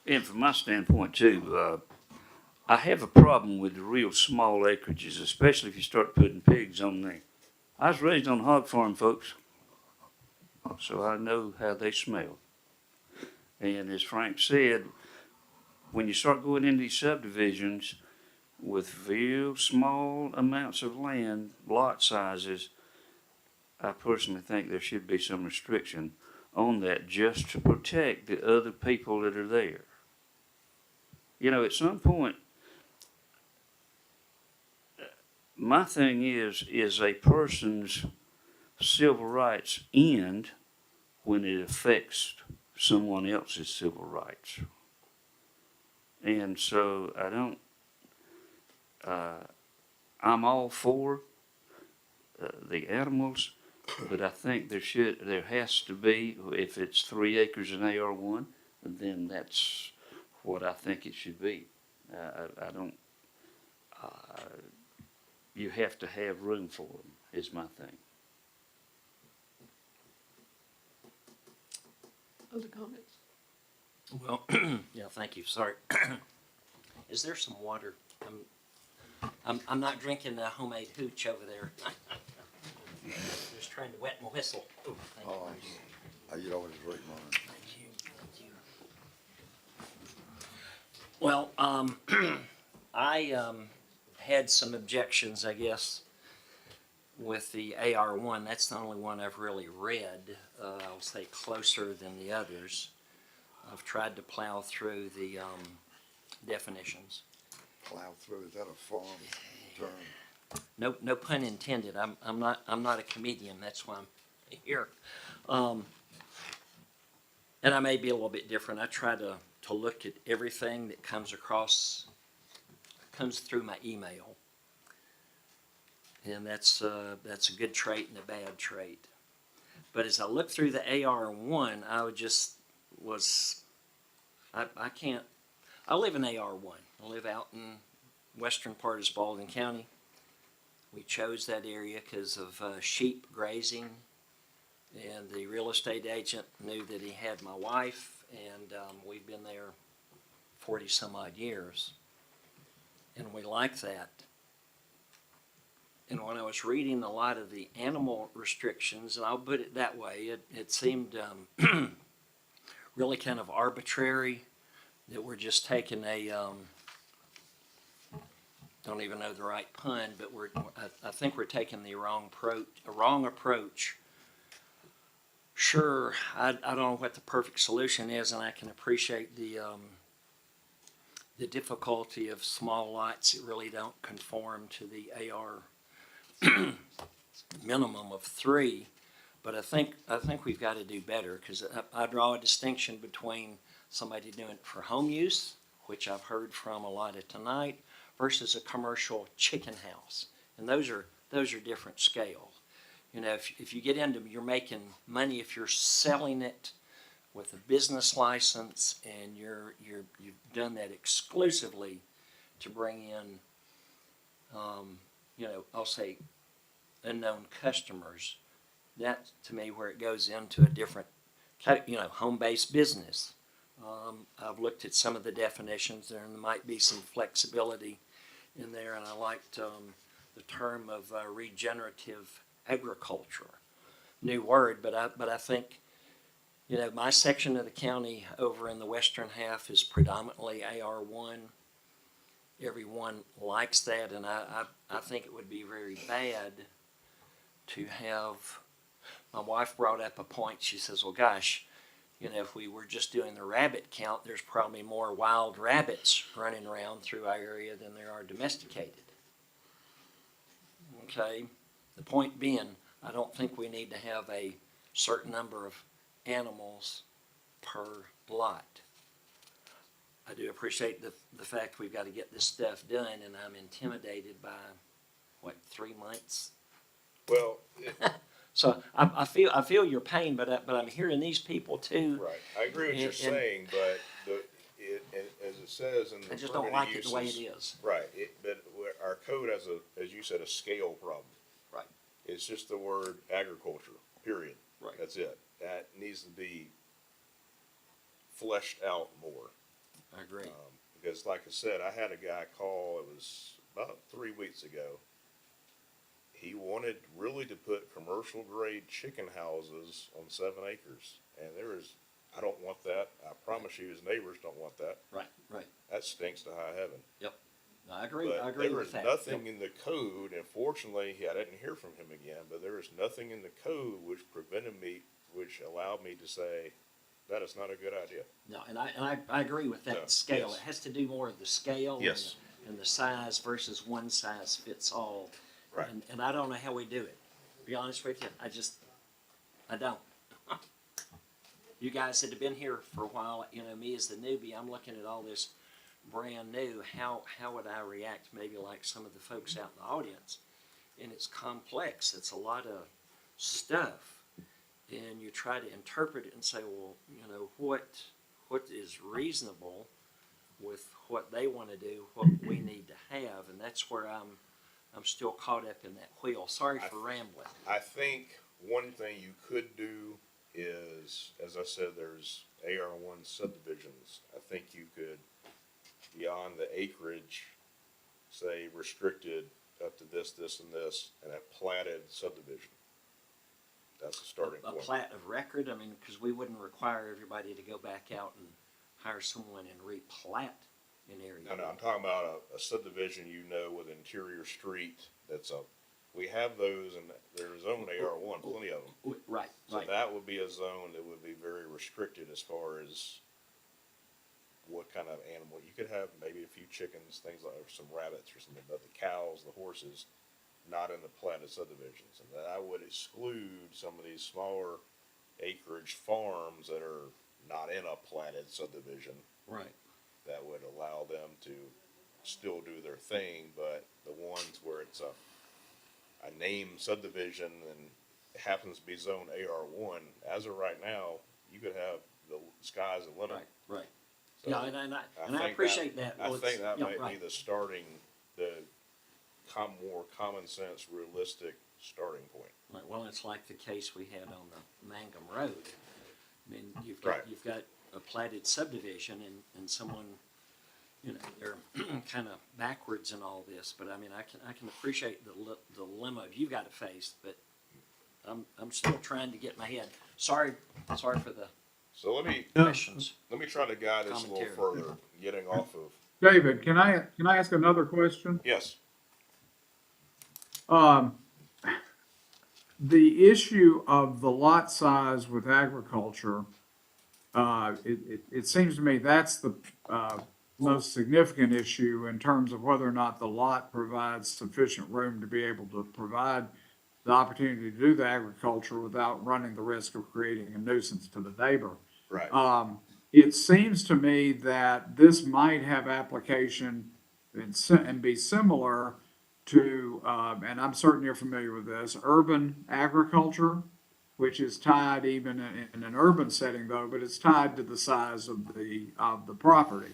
Speaker 3: And from my standpoint too, I have a problem with the real small acreages, especially if you start putting pigs on there. I was raised on a hog farm, folks, so I know how they smell. And as Frank said, when you start going into these subdivisions with real small amounts of land, lot sizes, I personally think there should be some restriction on that just to protect the other people that are there. You know, at some point, my thing is a person's civil rights end when it affects someone else's civil rights. And so I don't, I'm all for the animals, but I think there has to be, if it's 3 acres in AR1, then that's what I think it should be. I don't, you have to have room for them, is my thing.
Speaker 2: Other comments?
Speaker 7: Well, yeah, thank you. Sorry. Is there some water? I'm not drinking the homemade hooch over there. Just trying to wet my whistle. Ooh, thank you.
Speaker 9: You always drink mine.
Speaker 7: Thank you. Thank you. Well, I had some objections, I guess, with the AR1. That's the only one I've really read. I'll say closer than the others. I've tried to plow through the definitions.
Speaker 9: Plow through, is that a farm term?
Speaker 7: No pun intended. I'm not a comedian. That's why I'm here. And I may be a little bit different. I try to look at everything that comes through my email. And that's a good trait and a bad trait. But as I look through the AR1, I live in AR1. I live out in western part of Spalding County. We chose that area because of sheep grazing, and the real estate agent knew that he had my wife, and we've been there 40 some odd years, and we like that. And when I was reading a lot of the animal restrictions, and I'll put it that way, it seemed really kind of arbitrary, that we're just taking don't even know the right pun, but I think we're taking the wrong approach. Sure, I don't know what the perfect solution is, and I can appreciate the difficulty of small lots that really don't conform to the AR minimum of 3. But I think we've got to do better, because I draw a distinction between somebody doing it for home use, which I've heard from a lot of tonight, versus a commercial chicken house, and those are different scales. You know, if you get into, you're making money if you're selling it with a business license, and you've done that exclusively to bring in, I'll say, unknown customers. That, to me, where it goes into a different, home-based business. I've looked at some of the definitions there, and there might be some flexibility in there, and I liked the term of regenerative agriculture. New word, but I think, my section of the county over in the western half is predominantly AR1. Everyone likes that, and I think it would be very bad to have. My wife brought up a point. She says, well, gosh, if we were just doing the rabbit count, there's probably more wild rabbits running around through our area than there are domesticated. Okay? The point being, I don't think we need to have a certain number of animals per lot. I do appreciate the fact we've got to get this stuff done, and I'm intimidated by, 3 months?
Speaker 8: Well,
Speaker 7: so I feel your pain, but I'm hearing these people too.
Speaker 8: right, I agree with what you're saying, but as it says in the
Speaker 7: I just don't like it the way it is.
Speaker 8: Right, but our code has as you said, a scale problem.
Speaker 7: Right.
Speaker 8: It's just the word agriculture, period.
Speaker 7: Right.
Speaker 8: That's it. That needs to be fleshed out more.
Speaker 7: I agree.
Speaker 8: Because like I said, I had a guy call, it was about 3 weeks ago. He wanted really to put commercial grade chicken houses on 7 acres. And I don't want that. I promise you his neighbors don't want that.
Speaker 7: Right.
Speaker 8: That stinks to high heaven.
Speaker 7: Yep. I agree.
Speaker 8: But
Speaker 7: I agree
Speaker 8: there
Speaker 7: with
Speaker 8: was
Speaker 7: that.
Speaker 8: nothing in the code, and fortunately, I didn't hear from him again, but there was nothing in the code which allowed me to say, that is not a good idea.
Speaker 7: No, and I agree with that scale.
Speaker 8: Yes.
Speaker 7: It has to do more of the scale.
Speaker 8: Yes.
Speaker 7: And the size versus one size fits all.
Speaker 8: Right.
Speaker 7: And I don't know how we do it. To be honest with you, I don't. You guys that have been here for a while, me as the newbie, I'm looking at all this brand new. How would I react? Maybe like some of the folks out in the audience. And it's complex. It's a lot of stuff. And you try to interpret it and say, well, what is reasonable with what they want to do, what we need to have, and that's where I'm still caught up in that wheel. Sorry for rambling.
Speaker 8: I think one thing you could do is, as I said, there's AR1 subdivisions. I think you could, beyond the acreage, say restricted up to this, and this, and a platted subdivision. That's a starting point.
Speaker 7: A plat of record? I mean, because we wouldn't require everybody to go back out and hire someone and replat an area.
Speaker 8: No, I'm talking about a subdivision, with an interior street we have those, and they're zoned AR1, plenty of them.
Speaker 7: Right.
Speaker 8: So that would be a zone that would be very restricted as far as what kind of animal. You could have maybe a few chickens, things like, or some rabbits or something, but the cows, the horses, not in the platted subdivisions. And that I would exclude some of these smaller acreage farms that are not in a platted subdivision.
Speaker 7: Right.
Speaker 8: That would allow them to still do their thing, but the ones where it's a named subdivision and it happens to be zone AR1, as of right now, you could have the sky's the limit.
Speaker 7: Right, right.
Speaker 8: So
Speaker 7: Yeah, and I
Speaker 8: think
Speaker 7: appreciate that.
Speaker 8: I
Speaker 7: Well,
Speaker 8: think
Speaker 7: it's-
Speaker 8: that
Speaker 7: yeah,
Speaker 8: might
Speaker 7: right.
Speaker 8: be the more common sense, realistic starting point.
Speaker 7: Right, well, it's like the case we had on the Mangum Road. I mean,
Speaker 8: Right.
Speaker 7: you've got a platted subdivision and someone, you know, they're kind of backwards in all this, but I mean, I can appreciate the dilemma you've got to face, but I'm still trying to get my head. Sorry for the
Speaker 8: So let me
Speaker 7: questions.
Speaker 8: try to guide us a little
Speaker 7: Commentary.
Speaker 8: further, getting off of,
Speaker 12: David, can I ask another question?
Speaker 8: yes,
Speaker 12: The issue of the lot size with agriculture, it seems to me that's the, most significant issue in terms of whether or not the lot provides sufficient room to be able to provide the opportunity to do the agriculture without running the risk of creating a nuisance to the neighbor.
Speaker 8: right.
Speaker 12: It seems to me that this might have application and be similar to, and I'm certain you're familiar with this, urban agriculture, which is tied even in an urban setting though, but it's tied to the size of the property.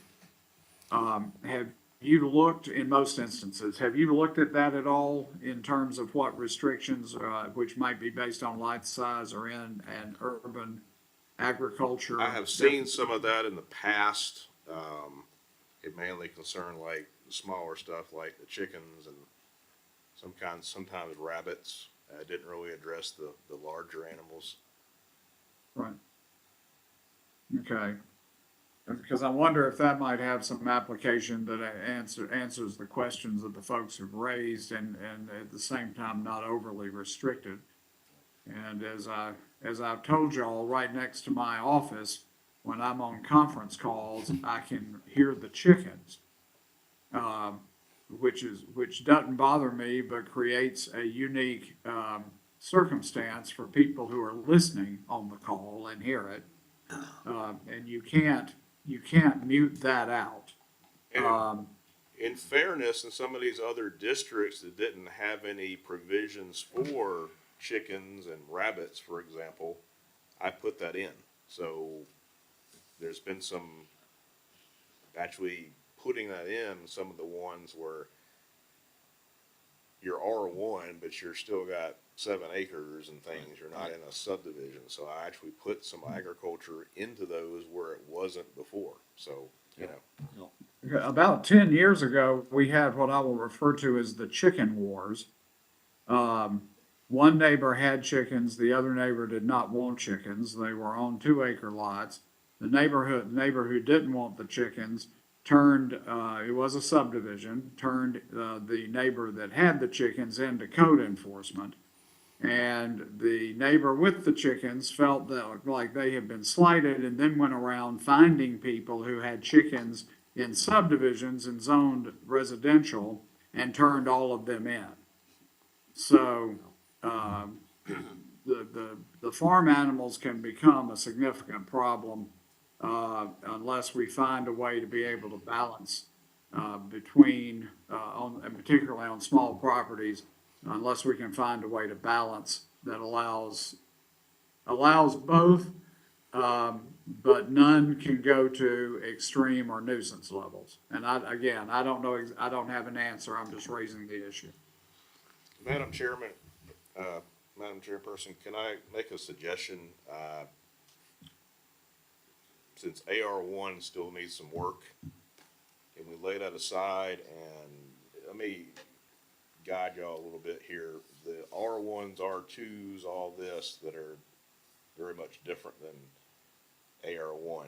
Speaker 12: Have you looked, in most instances, have you looked at that at all in terms of what restrictions, which might be based on lot size or in an urban agriculture?
Speaker 8: I have seen some of that in the past. It mainly concerned like the smaller stuff like the chickens and sometimes rabbits. Didn't really address the larger animals.
Speaker 12: Right. Okay. Because I wonder if that might have some application that answers the questions that the folks have raised and at the same time not overly restricted. And as I've told y'all, right next to my office, when I'm on conference calls, I can hear the chickens, which doesn't bother me, but creates a unique circumstance for people who are listening on the call and hear it. And you can't mute that out.
Speaker 8: In fairness, in some of these other districts that didn't have any provisions for chickens and rabbits, for example, I put that in. So there's been some actually putting that in some of the ones where you're R1, but you're still got 7 acres and things. You're not in a subdivision. So I actually put some agriculture into those where it wasn't before. So, you know.
Speaker 12: About 10 years ago, we had what I will refer to as the chicken wars. One neighbor had chickens, the other neighbor did not want chickens. They were on 2-acre lots. The neighbor who didn't want the chickens turned, it was a subdivision, turned the neighbor that had the chickens into code enforcement. And the neighbor with the chickens felt that like they had been slighted and then went around finding people who had chickens in subdivisions and zoned residential and turned all of them in. So, the farm animals can become a significant problem, unless we find a way to be able to balance, between, and particularly on small properties, unless we can find a way to balance that allows both, but none can go to extreme or nuisance levels. And I don't know, I don't have an answer, I'm just raising the issue.
Speaker 8: Madam Chairman, Madam Chairperson, can I make a suggestion? Since AR1 still needs some work, and we lay that aside, and let me guide y'all a little bit here. The R1s, R2s, all this that are very much different than AR1.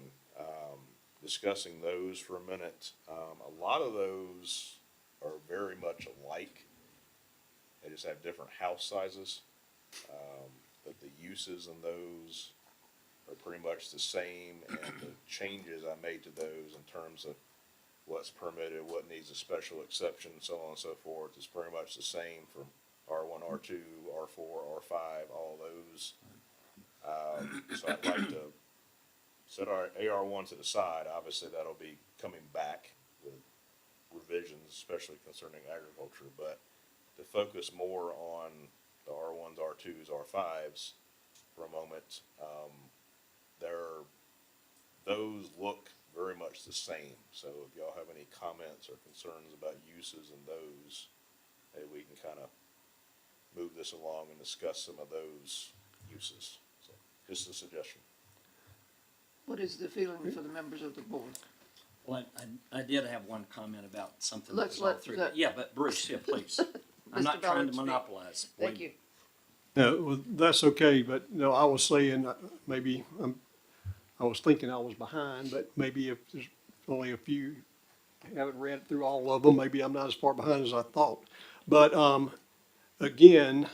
Speaker 8: Discussing those for a minute. A lot of those are very much alike. They just have different house sizes. But the uses in those are pretty much the same, and the changes I made to those in terms of what's permitted, what needs a special exception, so on and so forth, is pretty much the same from R1, R2, R4, R5, all those. So I'd like to set our AR1 to the side. Obviously, that'll be coming back with revisions, especially concerning agriculture, but to focus more on the R1s, R2s, R5s for a moment, those look very much the same. So if y'all have any comments or concerns about uses in those, maybe we can kind of move this along and discuss some of those uses. So just a suggestion.
Speaker 2: What is the feeling for the members of the board?
Speaker 7: Well, I did have one comment about something that
Speaker 2: Let's
Speaker 7: was all
Speaker 2: let
Speaker 7: through.
Speaker 2: that-
Speaker 7: Yeah, but Bruce, yeah, please. I'm
Speaker 2: Mr.
Speaker 7: not trying
Speaker 2: Ballard
Speaker 7: to
Speaker 2: speak.
Speaker 7: monopolize.
Speaker 2: Thank
Speaker 7: Wait.
Speaker 2: you.
Speaker 10: No, well, that's okay, but no, I was saying, maybe, I was thinking I was behind, but maybe if there's only a few, haven't read through all of them, maybe I'm not as far behind as I thought. But, again,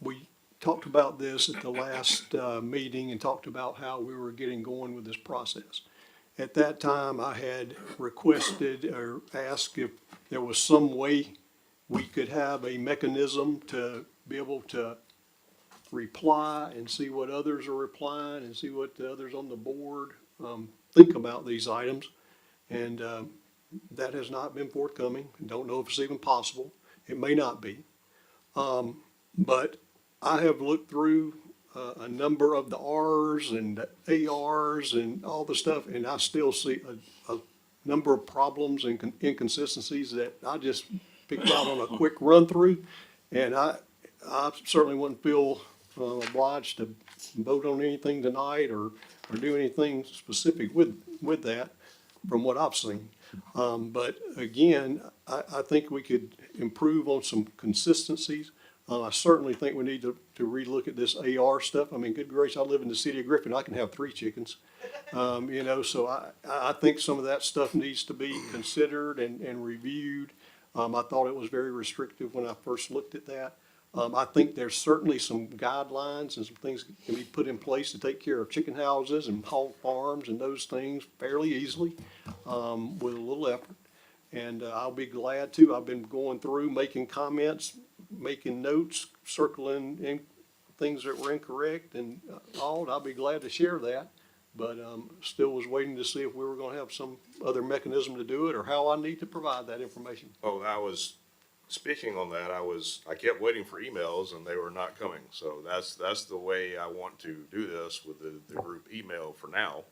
Speaker 10: we talked about this at the last, meeting and talked about how we were getting going with this process. At that time, I had requested or asked if there was some way we could have a mechanism to be able to reply and see what others are replying and see what the others on the board think about these items. And that has not been forthcoming. Don't know if it's even possible. It may not be. But I have looked through a number of the Rs and the ARs and all the stuff, and I still see a number of problems and inconsistencies that I just picked out on a quick run through. And I certainly wouldn't feel obliged to vote on anything tonight or do anything specific with that from what I've seen. But again, I think we could improve on some consistencies. I certainly think we need to relook at this AR stuff. I mean, good gracious, I live in the city of Griffin. I can have 3 chickens. So I think some of that stuff needs to be considered and reviewed. I thought it was very restrictive when I first looked at that. I think there's certainly some guidelines and some things that can be put in place to take care of chicken houses and hog farms and those things fairly easily, with a little effort. And I'll be glad to. I've been going through, making comments, making notes, circling in things that were incorrect and all. I'll be glad to share that. But still was waiting to see if we were going to have some other mechanism to do it or how I need to provide that information.
Speaker 8: Oh, I was speaking on that. I kept waiting for emails and they were not coming. So that's the way I want to do this with the group email for now.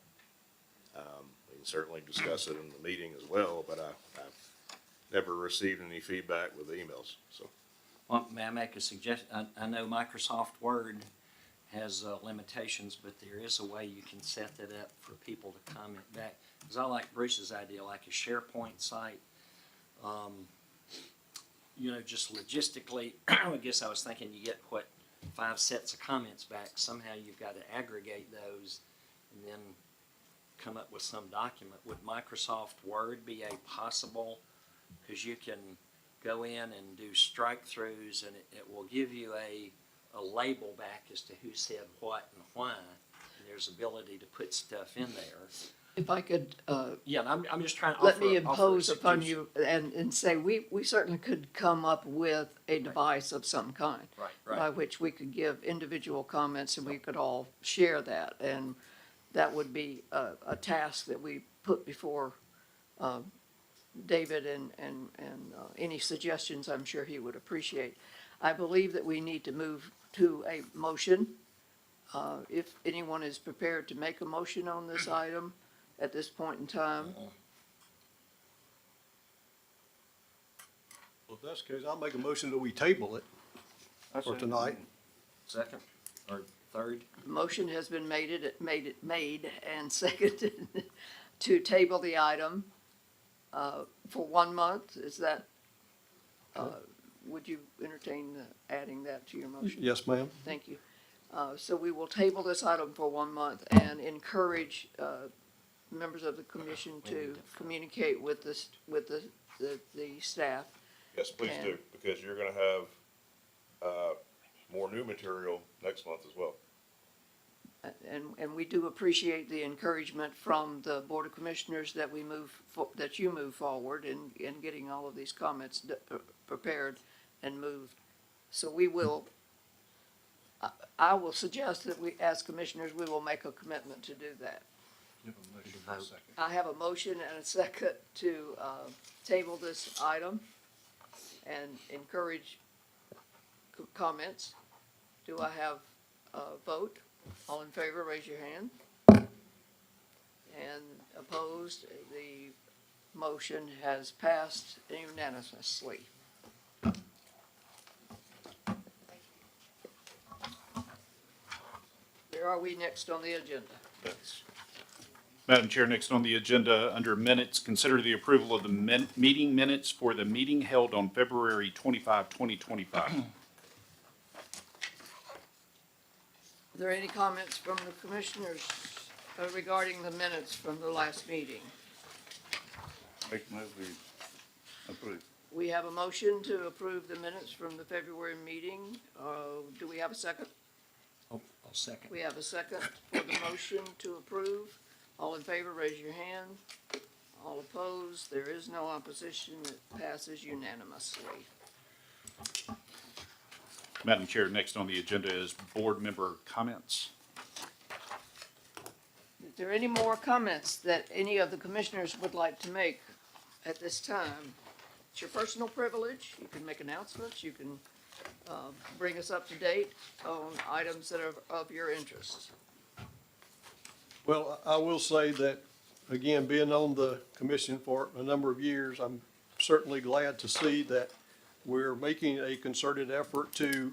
Speaker 8: We can certainly discuss it in the meeting as well, but I've never received any feedback with the emails, so.
Speaker 7: Well, may I make a suggestion? I know Microsoft Word has limitations, but there is a way you can set that up for people to comment back. Because I like Bruce's idea, like a SharePoint site. Just logistically, I guess I was thinking you get, 5 sets of comments back. Somehow you've got to aggregate those and then come up with some document. Would Microsoft Word be a possible, because you can go in and do strike-throughs and it will give you a label back as to who said what and why. And there's ability to put stuff in there.
Speaker 2: If I could,
Speaker 7: Yeah, and I'm just trying to
Speaker 2: let
Speaker 7: offer.
Speaker 2: me
Speaker 7: offer a
Speaker 2: impose upon
Speaker 7: suggestion.
Speaker 2: you and say, we certainly could come up with a device of some kind.
Speaker 7: Right.
Speaker 2: By which we could give individual comments and we could all share that. And that would be a task that we put before David and any suggestions I'm sure he would appreciate. I believe that we need to move to a motion. If anyone is prepared to make a motion on this item at this point in time.
Speaker 10: Well, if that's the case, I'll make a motion that we table it for tonight.
Speaker 7: Second or third?
Speaker 2: The motion has been made and seconded to table the item for 1 month. Is that, would you entertain adding that to your motion?
Speaker 10: Yes, ma'am.
Speaker 2: Thank you. So we will table this item for 1 month and encourage members of the commission to communicate with the staff.
Speaker 8: Yes, please do, because you're gonna have, more new material next month as well.
Speaker 2: And we do appreciate the encouragement from the Board of Commissioners that that you move forward in getting all of these comments prepared and moved. So we will, I will suggest that we, as commissioners, we will make a commitment to do that. I have a motion and a second to table this item and encourage comments. Do I have a vote? All in favor, raise your hand. And opposed, the motion has passed unanimously. Where are we next on the agenda?
Speaker 1: Madam Chair, next on the agenda, under minutes, consider the approval of the meeting minutes for the meeting held on February 25, 2025.
Speaker 2: Are there any comments from the commissioners regarding the minutes from the last meeting?
Speaker 3: Make a move, we approve.
Speaker 2: We have a motion to approve the minutes from the February meeting. Do we have a second?
Speaker 7: I'll second.
Speaker 2: We have a second for the motion to approve. All in favor, raise your hand. All opposed, there is no opposition. It passes unanimously.
Speaker 1: Madam Chair, next on the agenda is board member comments.
Speaker 2: Is there any more comments that any of the commissioners would like to make at this time? It's your personal privilege. You can make announcements. You can bring us up to date on items that are of your interest.
Speaker 10: Well, I will say that, again, being on the commission for a number of years, I'm certainly glad to see that we're making a concerted effort to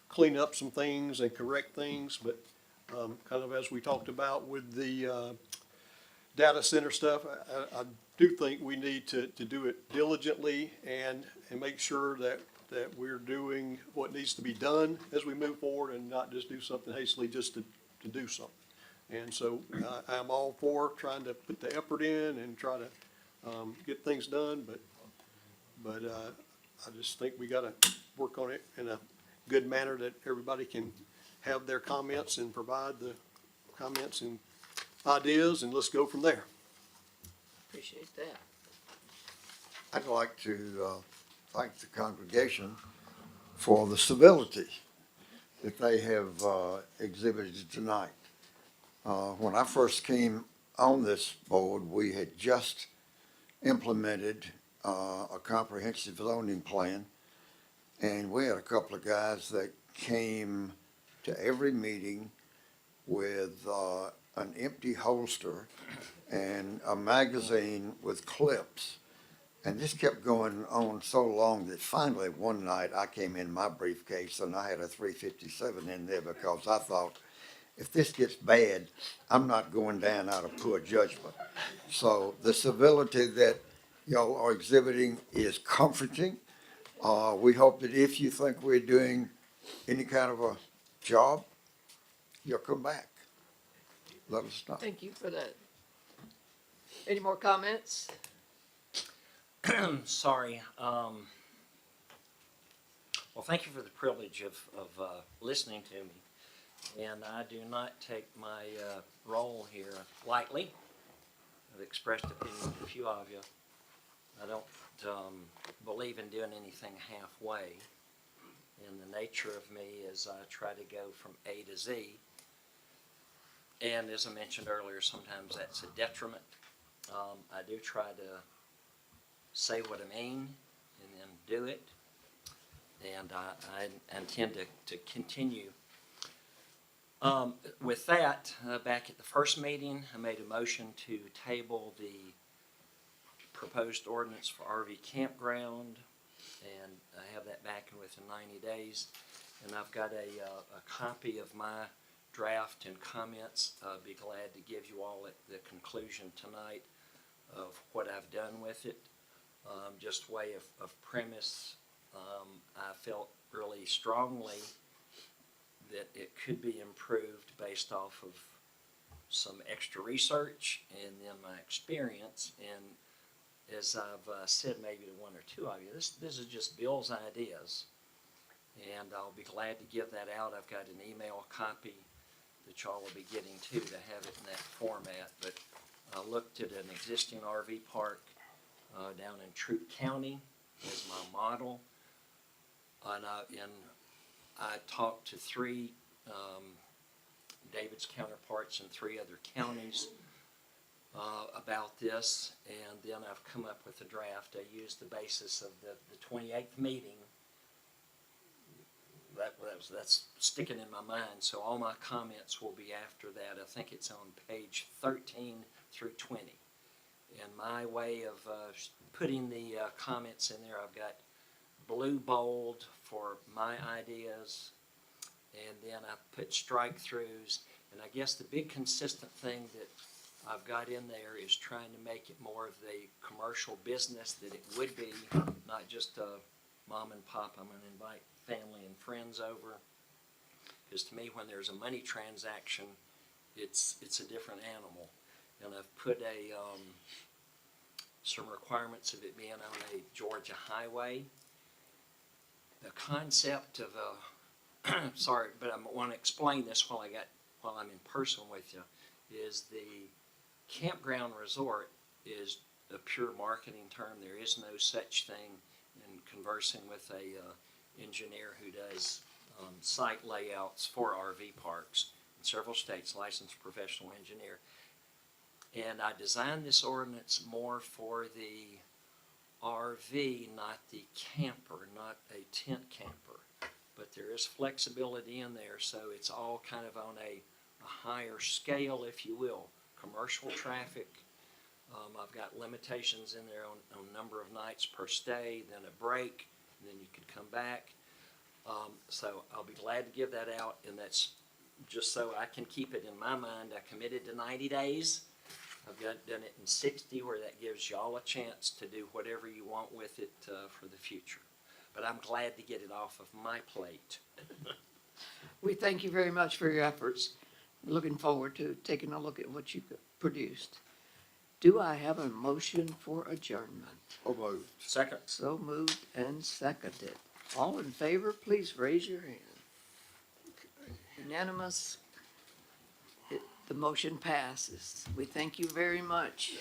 Speaker 10: clean up some things and correct things, but kind of as we talked about with the data center stuff, I do think we need to do it diligently and make sure that we're doing what needs to be done as we move forward and not just do something hastily just to do something. And so I'm all for trying to put the effort in and try to get things done, but I just think we gotta work on it in a good manner that everybody can have their comments and provide the comments and ideas, and let's go from there.
Speaker 2: Appreciate that.
Speaker 9: I'd like to thank the congregation for the civility that they have exhibited tonight. When I first came on this board, we had just implemented a comprehensive zoning plan, and we had a couple of guys that came to every meeting with an empty holster and a magazine with clips. And this kept going on so long that finally one night I came in my briefcase and I had a 357 in there because I thought, if this gets bad, I'm not going down out of poor judgment. So the civility that y'all are exhibiting is comforting. We hope that if you think we're doing any kind of a job, you'll come back. Let us know.
Speaker 2: Thank you for that. Any more comments?
Speaker 7: Sorry. Well, thank you for the privilege of listening to me. And I do not take my role here lightly. I've expressed opinion to a few of you. I don't believe in doing anything halfway. And the nature of me is I try to go from A to Z. And as I mentioned earlier, sometimes that's a detriment. I do try to say what I mean and then do it. And I intend to continue. With that, back at the first meeting, I made a motion to table the proposed ordinance for RV campground, and I have that back within 90 days. And I've got a copy of my draft and comments. I'll be glad to give you all at the conclusion tonight of what I've done with it. Just way of premise, I felt really strongly that it could be improved based off of some extra research and then my experience. And as I've said maybe to one or two of you, this is just Bill's ideas, and I'll be glad to give that out. I've got an email copy that y'all will be getting to have it in that format. But I looked at an existing RV park down in Troup County as my model. And I talked to three David's counterparts in three other counties about this, and then I've come up with a draft. I used the basis of the 28th meeting. That's sticking in my mind, so all my comments will be after that. I think it's on page 13 through 20. And my way of putting the comments in there, I've got blue bold for my ideas, and then I put strike throughs. And I guess the big consistent thing that I've got in there is trying to make it more of the commercial business that it would be, not just mom and pop. I'm going to invite family and friends over, because to me, when there's a money transaction, it's a different animal. And I've put some requirements of it being on a Georgia highway. The concept of sorry, but I want to explain this while I'm in person with you, is the campground resort is a pure marketing term. There is no such thing. In conversing with a engineer who does site layouts for RV parks in several states, licensed professional engineer. And I designed this ordinance more for the RV, not the camper, not a tent camper. But there is flexibility in there, so it's all kind of on a higher scale, if you will. Commercial traffic. I've got limitations in there on number of nights per stay, then a break, and then you could come back. So I'll be glad to give that out, and that's just so I can keep it in my mind. I committed to 90 days. I've done it in 60, where that gives y'all a chance to do whatever you want with it for the future. But I'm glad to get it off of my plate.
Speaker 2: We thank you very much for your efforts. Looking forward to taking a look at what you produced. Do I have a motion for adjournment?
Speaker 8: So moved.
Speaker 7: Second.
Speaker 2: So moved and seconded. All in favor, please raise your hand. Unanimous. The motion passes. We thank you very much.